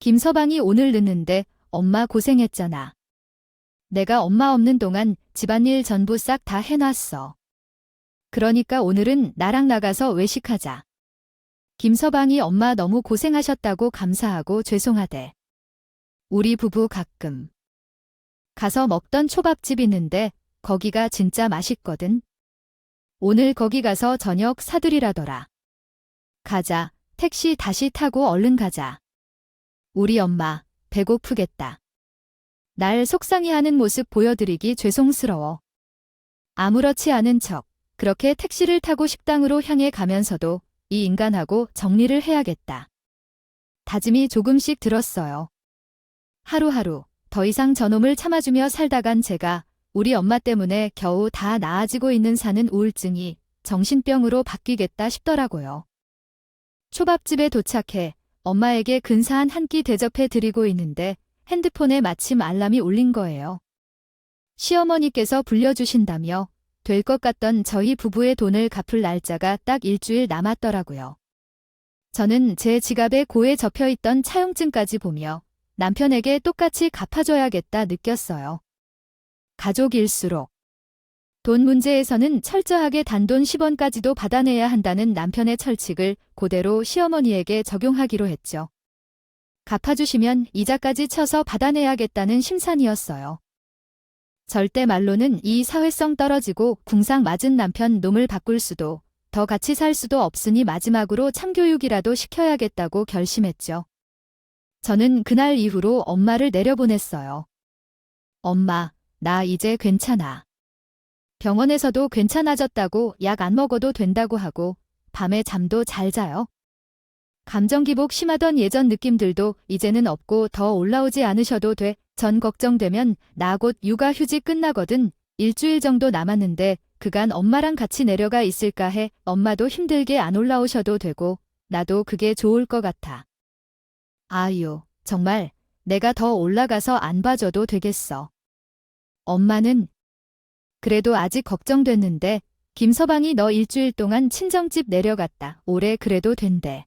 S1: 김서방이 오늘 늦는데 엄마 고생했잖아. 내가 엄마 없는 동안 집안일 전부 싹 다 해놨어. 그러니까 오늘은 나랑 나가서 외식하자. 김서방이 엄마 너무 고생하셨다고 감사하고 죄송하대. 우리 부부 가끔 가서 먹던 초밥집 있는데 거기가 진짜 맛있거든. 오늘 거기 가서 저녁 사드리라더라. 가자. 택시 다시 타고 얼른 가자. 우리 엄마 배고프겠다. 날 속상해하는 모습 보여드리기 죄송스러워. 아무렇지 않은 척 그렇게 택시를 타고 식당으로 향해 가면서도 이 인간하고 정리를 해야겠다. 다짐이 조금씩 들었어요. 하루하루 더 이상 저놈을 참아주며 살다간 제가 우리 엄마 때문에 겨우 다 나아지고 있는 사는 우울증이 정신병으로 바뀌겠다 싶더라고요. 초밥집에 도착해 엄마에게 근사한 한 끼 대접해 드리고 있는데 핸드폰에 마침 알람이 울린 거예요. 시어머니께서 불려주신다며 될 것 같던 저희 부부의 돈을 갚을 날짜가 딱 일주일 남았더라고요. 저는 제 지갑에 고에 접혀있던 차용증까지 보며 남편에게 똑같이 갚아줘야겠다 느꼈어요. 가족일수록 돈 문제에서는 철저하게 단돈 10원까지도 받아내야 한다는 남편의 철칙을 그대로 시어머니에게 적용하기로 했죠. 갚아주시면 이자까지 쳐서 받아내야겠다는 심산이었어요. 절대 말로는 이 사회성 떨어지고 궁상 맞은 남편 놈을 바꿀 수도 더 같이 살 수도 없으니 마지막으로 참교육이라도 시켜야겠다고 결심했죠. 저는 그날 이후로 엄마를 내려보냈어요. 엄마, 나 이제 괜찮아. 병원에서도 괜찮아졌다고 약 안 먹어도 된다고 하고 밤에 잠도 잘 자요. 감정기복 심하던 예전 느낌들도 이제는 없고 더 올라오지 않으셔도 돼. 전 걱정되면 나 곧 육아휴직 끝나거든. 일주일 정도 남았는데 그간 엄마랑 같이 내려가 있을까 해. 엄마도 힘들게 안 올라오셔도 되고 나도 그게 좋을 것 같아. 아유, 정말 내가 더 올라가서 안 봐줘도 되겠어. 엄마는 그래도 아직 걱정됐는데 김서방이 너 일주일 동안 친정집 내려갔다. 오래 그래도 된대.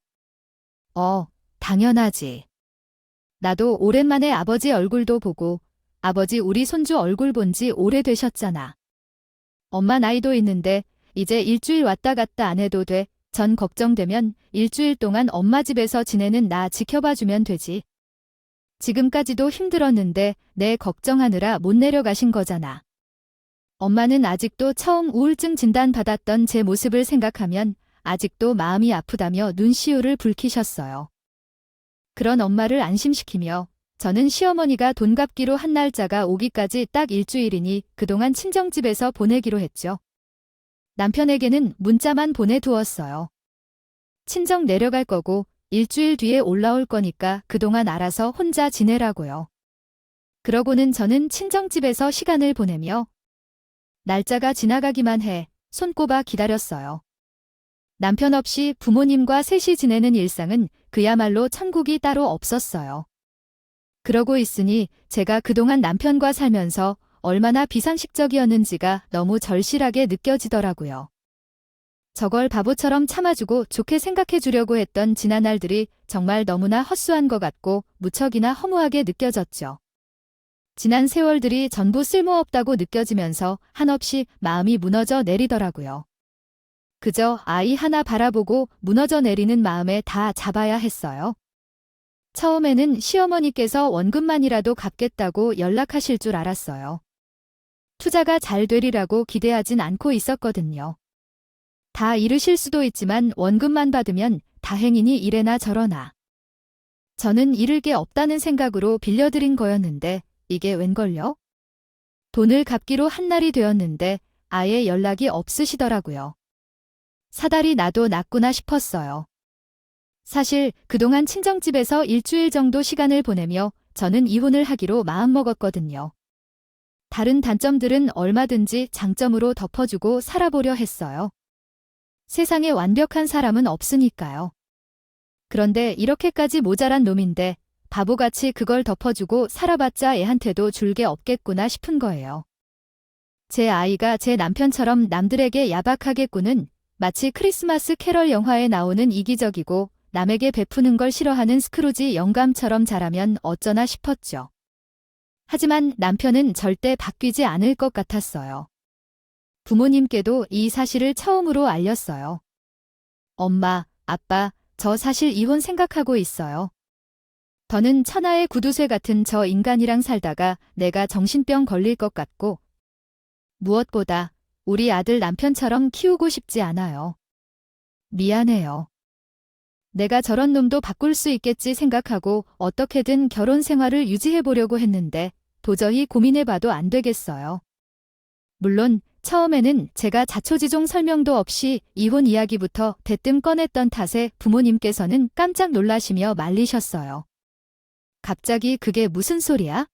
S1: 당연하지. 나도 오랜만에 아버지 얼굴도 보고 아버지 우리 손주 얼굴 본 지 오래되셨잖아. 엄마 나이도 있는데 이제 일주일 왔다 갔다 안 해도 돼. 전 걱정되면 일주일 동안 엄마 집에서 지내는 나 지켜봐주면 되지. 지금까지도 힘들었는데 내 걱정하느라 못 내려가신 거잖아. 엄마는 아직도 처음 우울증 진단 받았던 제 모습을 생각하면 아직도 마음이 아프다며 눈시울을 붉히셨어요. 그런 엄마를 안심시키며 저는 시어머니가 돈 갚기로 한 날짜가 오기까지 딱 일주일이니 그동안 친정집에서 보내기로 했죠. 남편에게는 문자만 보내두었어요. 친정 내려갈 거고 일주일 뒤에 올라올 거니까 그동안 알아서 혼자 지내라고요. 그러고는 저는 친정집에서 시간을 보내며 날짜가 지나가기만 해 손꼽아 기다렸어요. 남편 없이 부모님과 셋이 지내는 일상은 그야말로 천국이 따로 없었어요. 그러고 있으니 제가 그동안 남편과 살면서 얼마나 비상식적이었는지가 너무 절실하게 느껴지더라고요. 저걸 바보처럼 참아주고 좋게 생각해주려고 했던 지난 날들이 정말 너무나 헛수한 것 같고 무척이나 허무하게 느껴졌죠. 지난 세월들이 전부 쓸모없다고 느껴지면서 한없이 마음이 무너져 내리더라고요. 그저 아이 하나 바라보고 무너져 내리는 마음에 다 잡아야 했어요. 처음에는 시어머니께서 원금만이라도 갚겠다고 연락하실 줄 알았어요. 투자가 잘 되리라고 기대하진 않고 있었거든요. 다 잃으실 수도 있지만 원금만 받으면 다행이니 이래나 저러나. 저는 잃을 게 없다는 생각으로 빌려드린 거였는데 이게 웬걸요? 돈을 갚기로 한 날이 되었는데 아예 연락이 없으시더라고요. 사달이 나도 났구나 싶었어요. 사실 그동안 친정집에서 일주일 정도 시간을 보내며 저는 이혼을 하기로 마음먹었거든요. 다른 단점들은 얼마든지 장점으로 덮어주고 살아보려 했어요. 세상에 완벽한 사람은 없으니까요. 그런데 이렇게까지 모자란 놈인데 바보같이 그걸 덮어주고 살아봤자 애한테도 줄 게 없겠구나 싶은 거예요. 제 아이가 제 남편처럼 남들에게 야박하겠구는 마치 크리스마스 캐럴 영화에 나오는 이기적이고 남에게 베푸는 걸 싫어하는 스크루지 영감처럼 자라면 어쩌나 싶었죠. 하지만 남편은 절대 바뀌지 않을 것 같았어요. 부모님께도 이 사실을 처음으로 알렸어요. 엄마, 아빠, 저 사실 이혼 생각하고 있어요. 더는 천하의 구두쇠 같은 저 인간이랑 살다가 내가 정신병 걸릴 것 같고 무엇보다 우리 아들 남편처럼 키우고 싶지 않아요. 미안해요. 내가 저런 놈도 바꿀 수 있겠지 생각하고 어떻게든 결혼 생활을 유지해보려고 했는데 도저히 고민해봐도 안 되겠어요. 물론 처음에는 제가 자초지종 설명도 없이 이혼 이야기부터 대뜸 꺼냈던 탓에 부모님께서는 깜짝 놀라시며 말리셨어요. 갑자기 그게 무슨 소리야?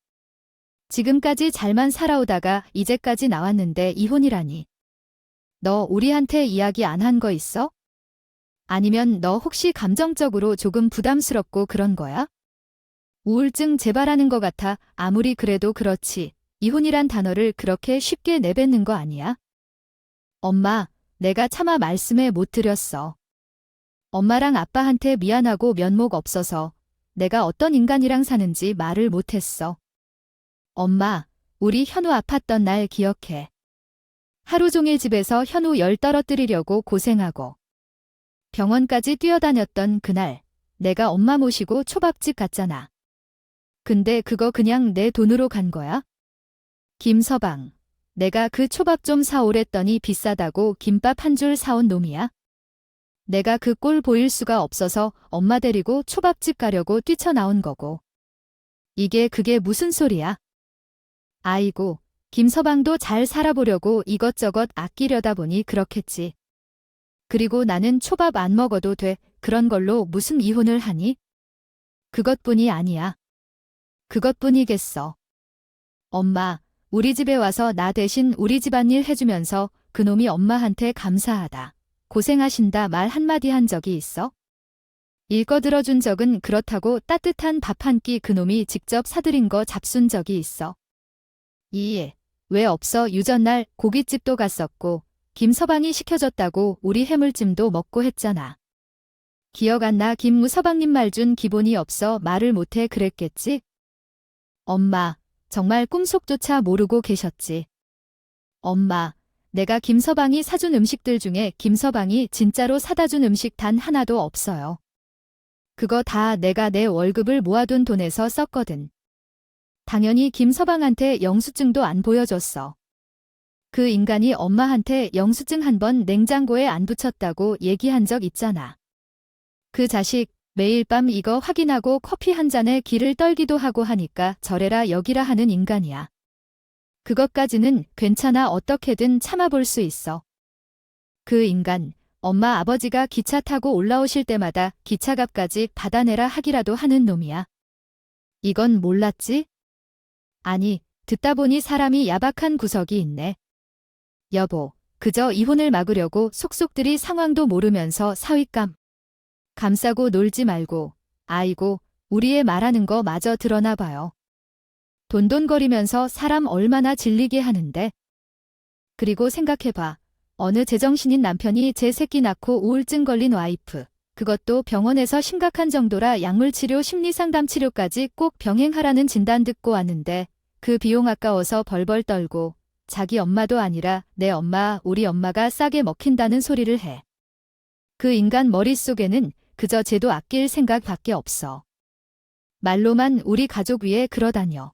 S1: 지금까지 잘만 살아오다가 이제까지 나왔는데 이혼이라니. 너 우리한테 이야기 안 한 거 있어? 아니면 너 혹시 감정적으로 조금 부담스럽고 그런 거야? 우울증 재발하는 것 같아. 아무리 그래도 그렇지. 이혼이란 단어를 그렇게 쉽게 내뱉는 거 아니야? 엄마, 내가 차마 말씀에 못 드렸어. 엄마랑 아빠한테 미안하고 면목 없어서 내가 어떤 인간이랑 사는지 말을 못했어. 엄마, 우리 현우 아팠던 날 기억해. 하루 종일 집에서 현우 열 떨어뜨리려고 고생하고 병원까지 뛰어다녔던 그날 내가 엄마 모시고 초밥집 갔잖아. 근데 그거 그냥 내 돈으로 간 거야? 김서방, 내가 그 초밥 좀 사오랬더니 비싸다고 김밥 한 줄 사온 놈이야? 내가 그 꼴 보일 수가 없어서 엄마 데리고 초밥집 가려고 뛰쳐나온 거고. 그게 무슨 소리야? 아이고, 김서방도 잘 살아보려고 이것저것 아끼려다 보니 그렇겠지. 그리고 나는 초밥 안 먹어도 돼. 그런 걸로 무슨 이혼을 하니? 그것뿐이 아니야. 그것뿐이겠어. 엄마, 우리 집에 와서 나 대신 우리 집안일 해주면서 그놈이 엄마한테 감사하다, 고생하신다 말 한마디 한 적이 있어? 읽어들어준 적은 그렇다고 따뜻한 밥 한 끼 그놈이 직접 사들인 거 잡순 적이 있어. 왜 없어? 유전날 고깃집도 갔었고 김서방이 시켜줬다고 우리 해물찜도 먹고 했잖아. 기억 안 나? 김무서방님 말 준 기본이 없어 말을 못해 그랬겠지? 엄마, 정말 꿈속조차 모르고 계셨지. 엄마, 내가 김서방이 사준 음식들 중에 김서방이 진짜로 사다 준 음식 단 하나도 없어요. 그거 다 내가 내 월급을 모아둔 돈에서 썼거든. 당연히 김서방한테 영수증도 안 보여줬어. 그 인간이 엄마한테 영수증 한 번 냉장고에 안 붙였다고 얘기한 적 있잖아. 그 자식 매일 밤 이거 확인하고 커피 한 잔에 기를 떨기도 하고 하니까 저래라 여기라 하는 인간이야. 그것까지는 괜찮아. 어떻게든 참아볼 수 있어. 그 인간, 엄마 아버지가 기차 타고 올라오실 때마다 기차값까지 받아내라 하기라도 하는 놈이야. 이건 몰랐지? 아니, 듣다 보니 사람이 야박한 구석이 있네. 여보, 그저 이혼을 막으려고 속속들이 상황도 모르면서 사윗감 감싸고 놀지 말고, 아이고, 우리의 말하는 거 마저 들어나 봐요. 돈돈거리면서 사람 얼마나 질리게 하는데. 그리고 생각해봐. 어느 제정신인 남편이 제 새끼 낳고 우울증 걸린 와이프, 그것도 병원에서 심각한 정도라 약물치료 심리상담 치료까지 꼭 병행하라는 진단 듣고 왔는데 그 비용 아까워서 벌벌 떨고 자기 엄마도 아니라 내 엄마, 우리 엄마가 싸게 먹힌다는 소리를 해. 그 인간 머릿속에는 그저 쟤도 아낄 생각밖에 없어. 말로만 우리 가족 위에 그러다녀.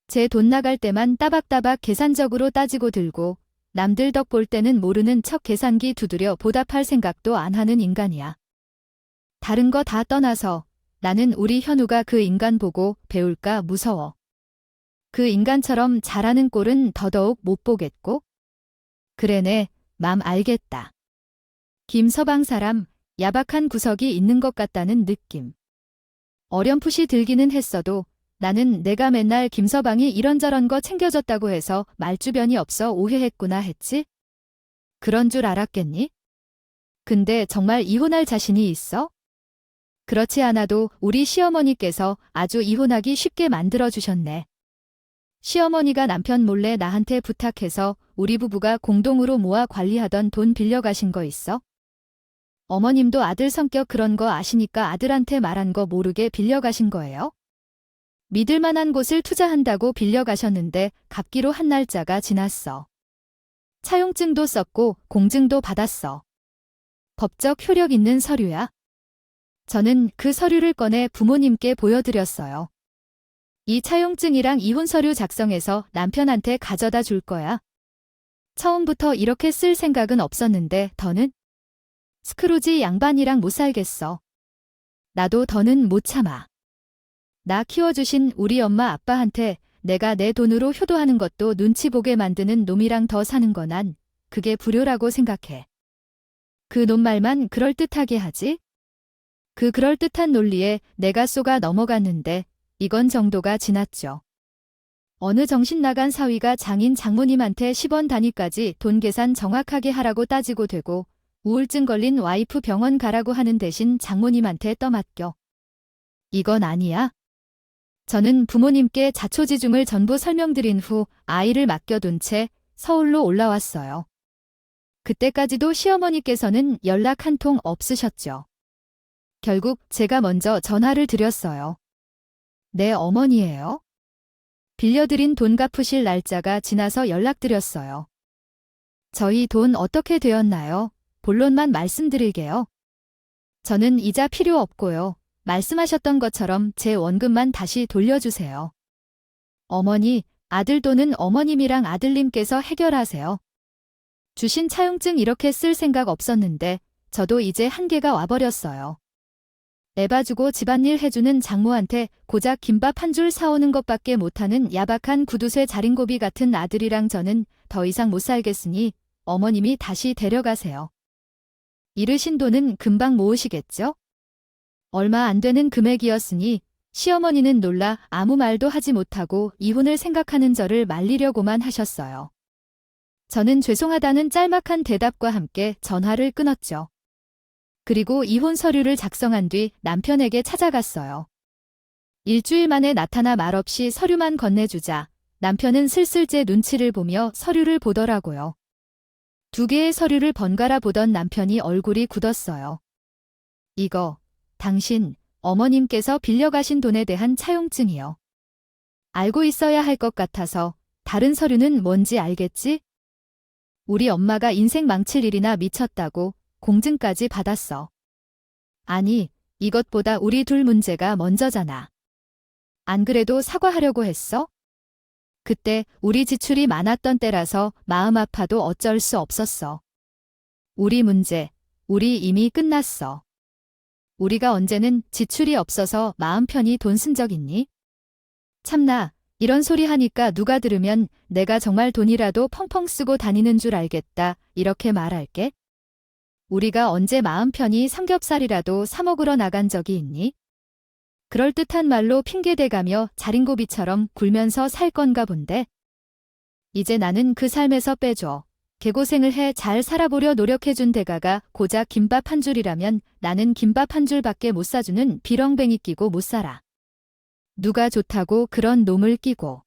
S1: 제 돈 나갈 때만 따박따박 계산적으로 따지고 들고 남들 덕 볼 때는 모르는 척 계산기 두드려 보답할 생각도 안 하는 인간이야. 다른 거 다 떠나서 나는 우리 현우가 그 인간 보고 배울까 무서워. 그 인간처럼 잘하는 꼴은 더더욱 못 보겠고. 그래네, 맘 알겠다. 김서방 사람, 야박한 구석이 있는 것 같다는 느낌. 어렴풋이 들기는 했어도 나는 내가 맨날 김서방이 이런저런 거 챙겨줬다고 해서 말주변이 없어 오해했구나 했지? 그런 줄 알았겠니? 근데 정말 이혼할 자신이 있어? 그렇지 않아도 우리 시어머니께서 아주 이혼하기 쉽게 만들어주셨네. 시어머니가 남편 몰래 나한테 부탁해서 우리 부부가 공동으로 모아 관리하던 돈 빌려가신 거 있어? 어머님도 아들 성격 그런 거 아시니까 아들한테 말한 거 모르게 빌려가신 거예요? 믿을 만한 곳을 투자한다고 빌려가셨는데 갚기로 한 날짜가 지났어. 차용증도 썼고 공증도 받았어. 법적 효력 있는 서류야. 저는 그 서류를 꺼내 부모님께 보여드렸어요. 이 차용증이랑 이혼 서류 작성해서 남편한테 가져다 줄 거야. 처음부터 이렇게 쓸 생각은 없었는데 더는 스크루지 양반이랑 못 살겠어. 나도 더는 못 참아. 나 키워주신 우리 엄마 아빠한테 내가 내 돈으로 효도하는 것도 눈치 보게 만드는 놈이랑 더 사는 거 난 그게 불효라고 생각해. 그 놈 말만 그럴듯하게 하지? 그 그럴듯한 논리에 내가 쏘가 넘어갔는데 이건 정도가 지났죠. 어느 정신 나간 사위가 장인 장모님한테 10원 단위까지 돈 계산 정확하게 하라고 따지고 되고 우울증 걸린 와이프 병원 가라고 하는 대신 장모님한테 떠맡겨. 이건 아니야. 저는 부모님께 자초지중을 전부 설명드린 후 아이를 맡겨둔 채 서울로 올라왔어요. 그때까지도 시어머니께서는 연락 한 통 없으셨죠. 결국 제가 먼저 전화를 드렸어요. 네, 어머니예요. 빌려드린 돈 갚으실 날짜가 지나서 연락드렸어요. 저희 돈 어떻게 되었나요? 본론만 말씀드릴게요. 저는 이자 필요 없고요. 말씀하셨던 것처럼 제 원금만 다시 돌려주세요. 어머니, 아들 돈은 어머님이랑 아들님께서 해결하세요. 주신 차용증 이렇게 쓸 생각 없었는데 저도 이제 한계가 와버렸어요. 애 봐주고 집안일 해주는 장모한테 고작 김밥 한 줄 사오는 것밖에 못하는 야박한 구두쇠 자린고비 같은 아들이랑 저는 더 이상 못 살겠으니 어머님이 다시 데려가세요. 잃으신 돈은 금방 모으시겠죠? 얼마 안 되는 금액이었으니 시어머니는 놀라 아무 말도 하지 못하고 이혼을 생각하는 저를 말리려고만 하셨어요. 저는 죄송하다는 짤막한 대답과 함께 전화를 끊었죠. 그리고 이혼 서류를 작성한 뒤 남편에게 찾아갔어요. 일주일 만에 나타나 말없이 서류만 건네주자 남편은 슬슬 제 눈치를 보며 서류를 보더라고요. 2개의 서류를 번갈아 보던 남편이 얼굴이 굳었어요. 이거, 당신, 어머님께서 빌려가신 돈에 대한 차용증이요. 알고 있어야 할 것 같아서 다른 서류는 뭔지 알겠지? 우리 엄마가 인생 망칠 일이나 미쳤다고 공증까지 받았어. 아니, 이것보다 우리 둘 문제가 먼저잖아. 안 그래도 사과하려고 했어? 그때 우리 지출이 많았던 때라서 마음 아파도 어쩔 수 없었어. 우리 문제, 우리 이미 끝났어. 우리가 언제는 지출이 없어서 마음 편히 돈 쓴 적 있니? 참나, 이런 소리 하니까 누가 들으면 내가 정말 돈이라도 펑펑 쓰고 다니는 줄 알겠다, 이렇게 말할게. 우리가 언제 마음 편히 삼겹살이라도 사 먹으러 나간 적이 있니? 그럴듯한 말로 핑계대가며 자린고비처럼 굴면서 살 건가 본데. 이제 나는 그 삶에서 빼줘. 개고생을 해 잘 살아보려 노력해준 대가가 고작 김밥 한 줄이라면 나는 김밥 한 줄밖에 못 사주는 비렁뱅이 끼고 못 살아. 누가 좋다고 그런 놈을 끼고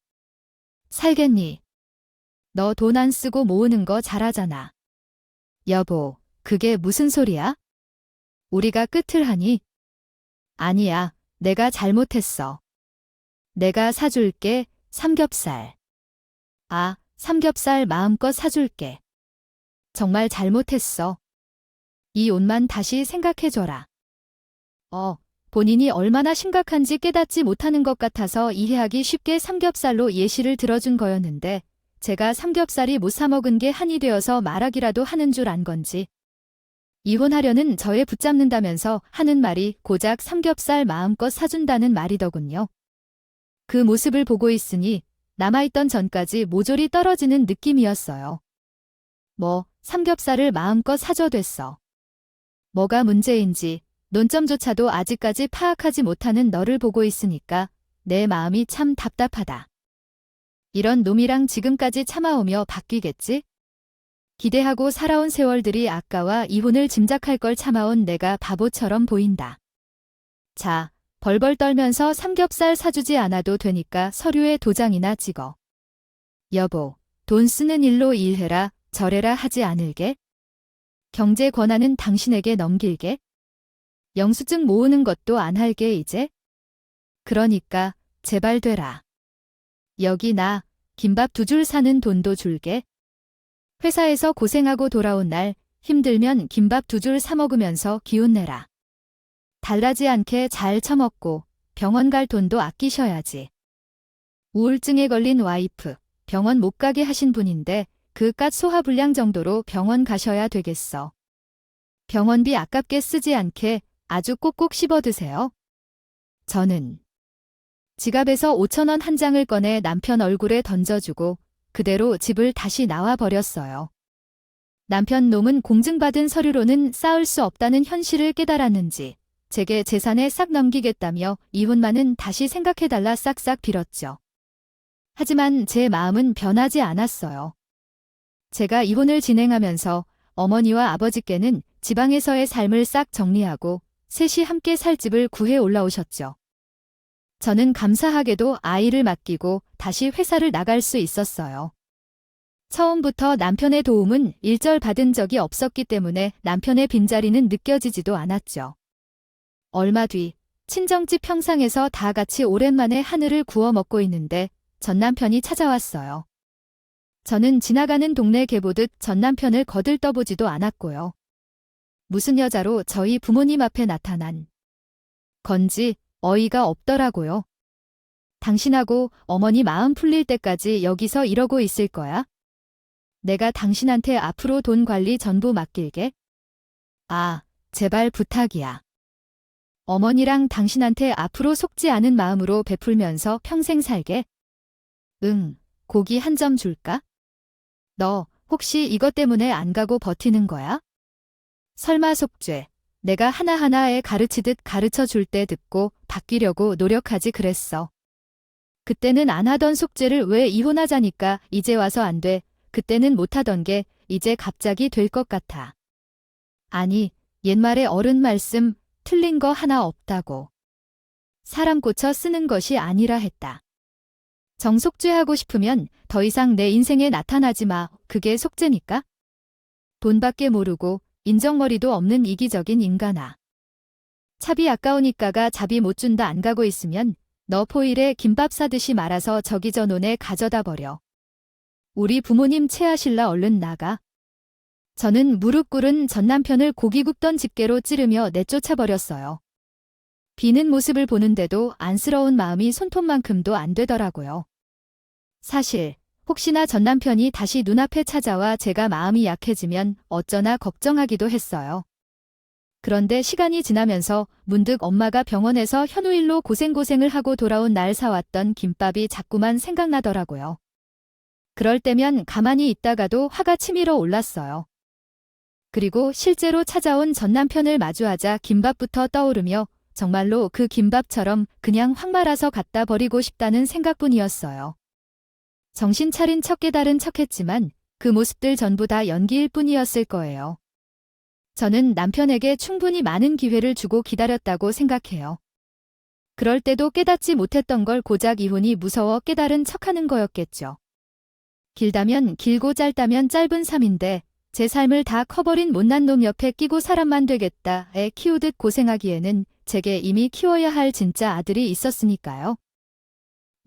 S1: 살겠니? 너 돈 안 쓰고 모으는 거 잘하잖아. 여보, 그게 무슨 소리야? 우리가 끝을 하니? 아니야, 내가 잘못했어. 내가 사줄게, 삼겹살. 아, 삼겹살 마음껏 사줄게. 정말 잘못했어. 이 옷만 다시 생각해줘라. 본인이 얼마나 심각한지 깨닫지 못하는 것 같아서 이해하기 쉽게 삼겹살로 예시를 들어준 거였는데 제가 삼겹살이 못 사 먹은 게 한이 되어서 말하기라도 하는 줄 안 건지 이혼하려는 저에 붙잡는다면서 하는 말이 고작 삼겹살 마음껏 사준다는 말이더군요. 그 모습을 보고 있으니 남아있던 전까지 모조리 떨어지는 느낌이었어요. 뭐 삼겹살을 마음껏 사줘 됐어. 뭐가 문제인지 논점조차도 아직까지 파악하지 못하는 너를 보고 있으니까 내 마음이 참 답답하다. 이런 놈이랑 지금까지 참아오며 바뀌겠지? 기대하고 살아온 세월들이 아까와 이혼을 짐작할 걸 참아온 내가 바보처럼 보인다. 자, 벌벌 떨면서 삼겹살 사주지 않아도 되니까 서류에 도장이나 찍어. 여보, 돈 쓰는 일로 일해라, 저래라 하지 않을게? 경제 권한은 당신에게 넘길게? 영수증 모으는 것도 안 할게 이제? 그러니까 제발 되라. 여기 나 김밥 2줄 사는 돈도 줄게. 회사에서 고생하고 돌아온 날 힘들면 김밥 2줄 사 먹으면서 기운 내라. 달라지 않게 잘 처먹고 병원 갈 돈도 아끼셔야지. 우울증에 걸린 와이프, 병원 못 가게 하신 분인데 그깟 소화불량 정도로 병원 가셔야 되겠어. 병원비 아깝게 쓰지 않게 아주 꼭꼭 씹어 드세요. 저는 지갑에서 5,000원 한 장을 꺼내 남편 얼굴에 던져주고 그대로 집을 다시 나와 버렸어요. 남편 놈은 공증받은 서류로는 쌓을 수 없다는 현실을 깨달았는지 제게 재산에 싹 넘기겠다며 이혼만은 다시 생각해달라 싹싹 빌었죠. 하지만 제 마음은 변하지 않았어요. 제가 이혼을 진행하면서 어머니와 아버지께는 지방에서의 삶을 싹 정리하고 셋이 함께 살 집을 구해 올라오셨죠. 저는 감사하게도 아이를 맡기고 다시 회사를 나갈 수 있었어요. 처음부터 남편의 도움은 일절 받은 적이 없었기 때문에 남편의 빈자리는 느껴지지도 않았죠. 얼마 뒤 친정집 평상에서 다 같이 오랜만에 하늘을 구워 먹고 있는데 전 남편이 찾아왔어요. 저는 지나가는 동네 개 보듯 전 남편을 거들떠보지도 않았고요. 무슨 여자로 저희 부모님 앞에 나타난 건지 어이가 없더라고요. 당신하고 어머니 마음 풀릴 때까지 여기서 이러고 있을 거야? 내가 당신한테 앞으로 돈 관리 전부 맡길게. 아, 제발 부탁이야. 어머니랑 당신한테 앞으로 속지 않은 마음으로 베풀면서 평생 살게. 응, 고기 한 점 줄까? 너 혹시 이것 때문에 안 가고 버티는 거야? 설마 속죄, 내가 하나하나에 가르치듯 가르쳐 줄 때 듣고 바뀌려고 노력하지 그랬어. 그때는 안 하던 속죄를 왜 이혼하자니까 이제 와서 안 돼. 그때는 못하던 게 이제 갑자기 될 것 같아. 아니, 옛말에 어른 말씀 틀린 거 하나 없다고. 사람 고쳐 쓰는 것이 아니라 했다. 정속죄하고 싶으면 더 이상 내 인생에 나타나지 마. 그게 속죄니까? 돈밖에 모르고 인정머리도 없는 이기적인 인간아. 차비 아까우니까가 잡이 못 준다 안 가고 있으면 너 포일에 김밥 사듯이 말아서 저기 저 논에 가져다 버려. 우리 부모님 체하실라 얼른 나가. 저는 무릎 꿇은 전 남편을 고기 굽던 집게로 찌르며 내쫓아 버렸어요. 비는 모습을 보는데도 안쓰러운 마음이 손톱만큼도 안 되더라고요. 사실 혹시나 전 남편이 다시 눈앞에 찾아와 제가 마음이 약해지면 어쩌나 걱정하기도 했어요. 그런데 시간이 지나면서 문득 엄마가 병원에서 현우일로 고생고생을 하고 돌아온 날 사왔던 김밥이 자꾸만 생각나더라고요. 그럴 때면 가만히 있다가도 화가 치밀어 올랐어요. 그리고 실제로 찾아온 전 남편을 마주하자 김밥부터 떠오르며 정말로 그 김밥처럼 그냥 확 말아서 갖다 버리고 싶다는 생각뿐이었어요. 정신 차린 척 깨달은 척했지만 그 모습들 전부 다 연기일 뿐이었을 거예요. 저는 남편에게 충분히 많은 기회를 주고 기다렸다고 생각해요. 그럴 때도 깨닫지 못했던 걸 고작 이혼이 무서워 깨달은 척하는 거였겠죠. 길다면 길고 짧다면 짧은 삶인데 제 삶을 다 커버린 못난 놈 옆에 끼고 사람만 되겠다 애 키우듯 고생하기에는 제게 이미 키워야 할 진짜 아들이 있었으니까요.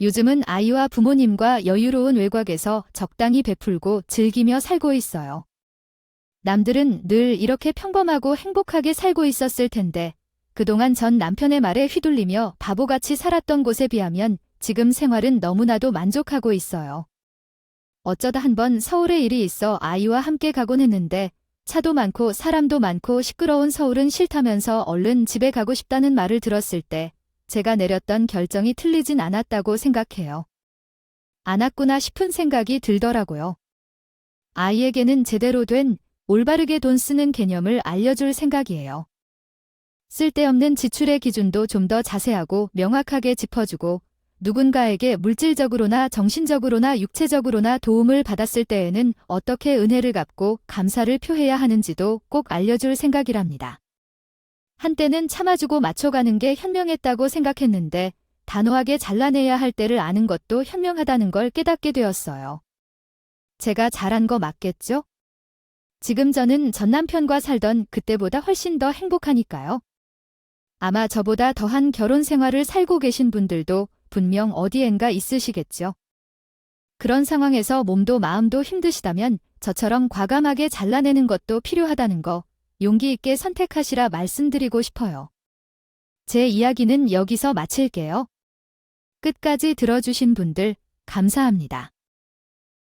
S1: 요즘은 아이와 부모님과 여유로운 외곽에서 적당히 베풀고 즐기며 살고 있어요. 남들은 늘 이렇게 평범하고 행복하게 살고 있었을 텐데 그동안 전 남편의 말에 휘둘리며 바보같이 살았던 곳에 비하면 지금 생활은 너무나도 만족하고 있어요. 어쩌다 한번 서울에 일이 있어 아이와 함께 가곤 했는데 차도 많고 사람도 많고 시끄러운 서울은 싫다면서 얼른 집에 가고 싶다는 말을 들었을 때 제가 내렸던 결정이 틀리진 않았다고 생각해요. 안 왔구나 싶은 생각이 들더라고요. 아이에게는 제대로 된 올바르게 돈 쓰는 개념을 알려줄 생각이에요. 쓸데없는 지출의 기준도 좀 더 자세하고 명확하게 짚어주고 누군가에게 물질적으로나 정신적으로나 육체적으로나 도움을 받았을 때에는 어떻게 은혜를 갚고 감사를 표해야 하는지도 꼭 알려줄 생각이랍니다. 한때는 참아주고 맞춰가는 게 현명했다고 생각했는데 단호하게 잘라내야 할 때를 아는 것도 현명하다는 걸 깨닫게 되었어요. 제가 잘한 거 맞겠죠? 지금 저는 전 남편과 살던 그때보다 훨씬 더 행복하니까요. 아마 저보다 더한 결혼 생활을 살고 계신 분들도 분명 어디엔가 있으시겠죠. 그런 상황에서 몸도 마음도 힘드시다면 저처럼 과감하게 잘라내는 것도 필요하다는 거 용기 있게 선택하시라 말씀드리고 싶어요. 제 이야기는 여기서 마칠게요. 끝까지 들어주신 분들 감사합니다.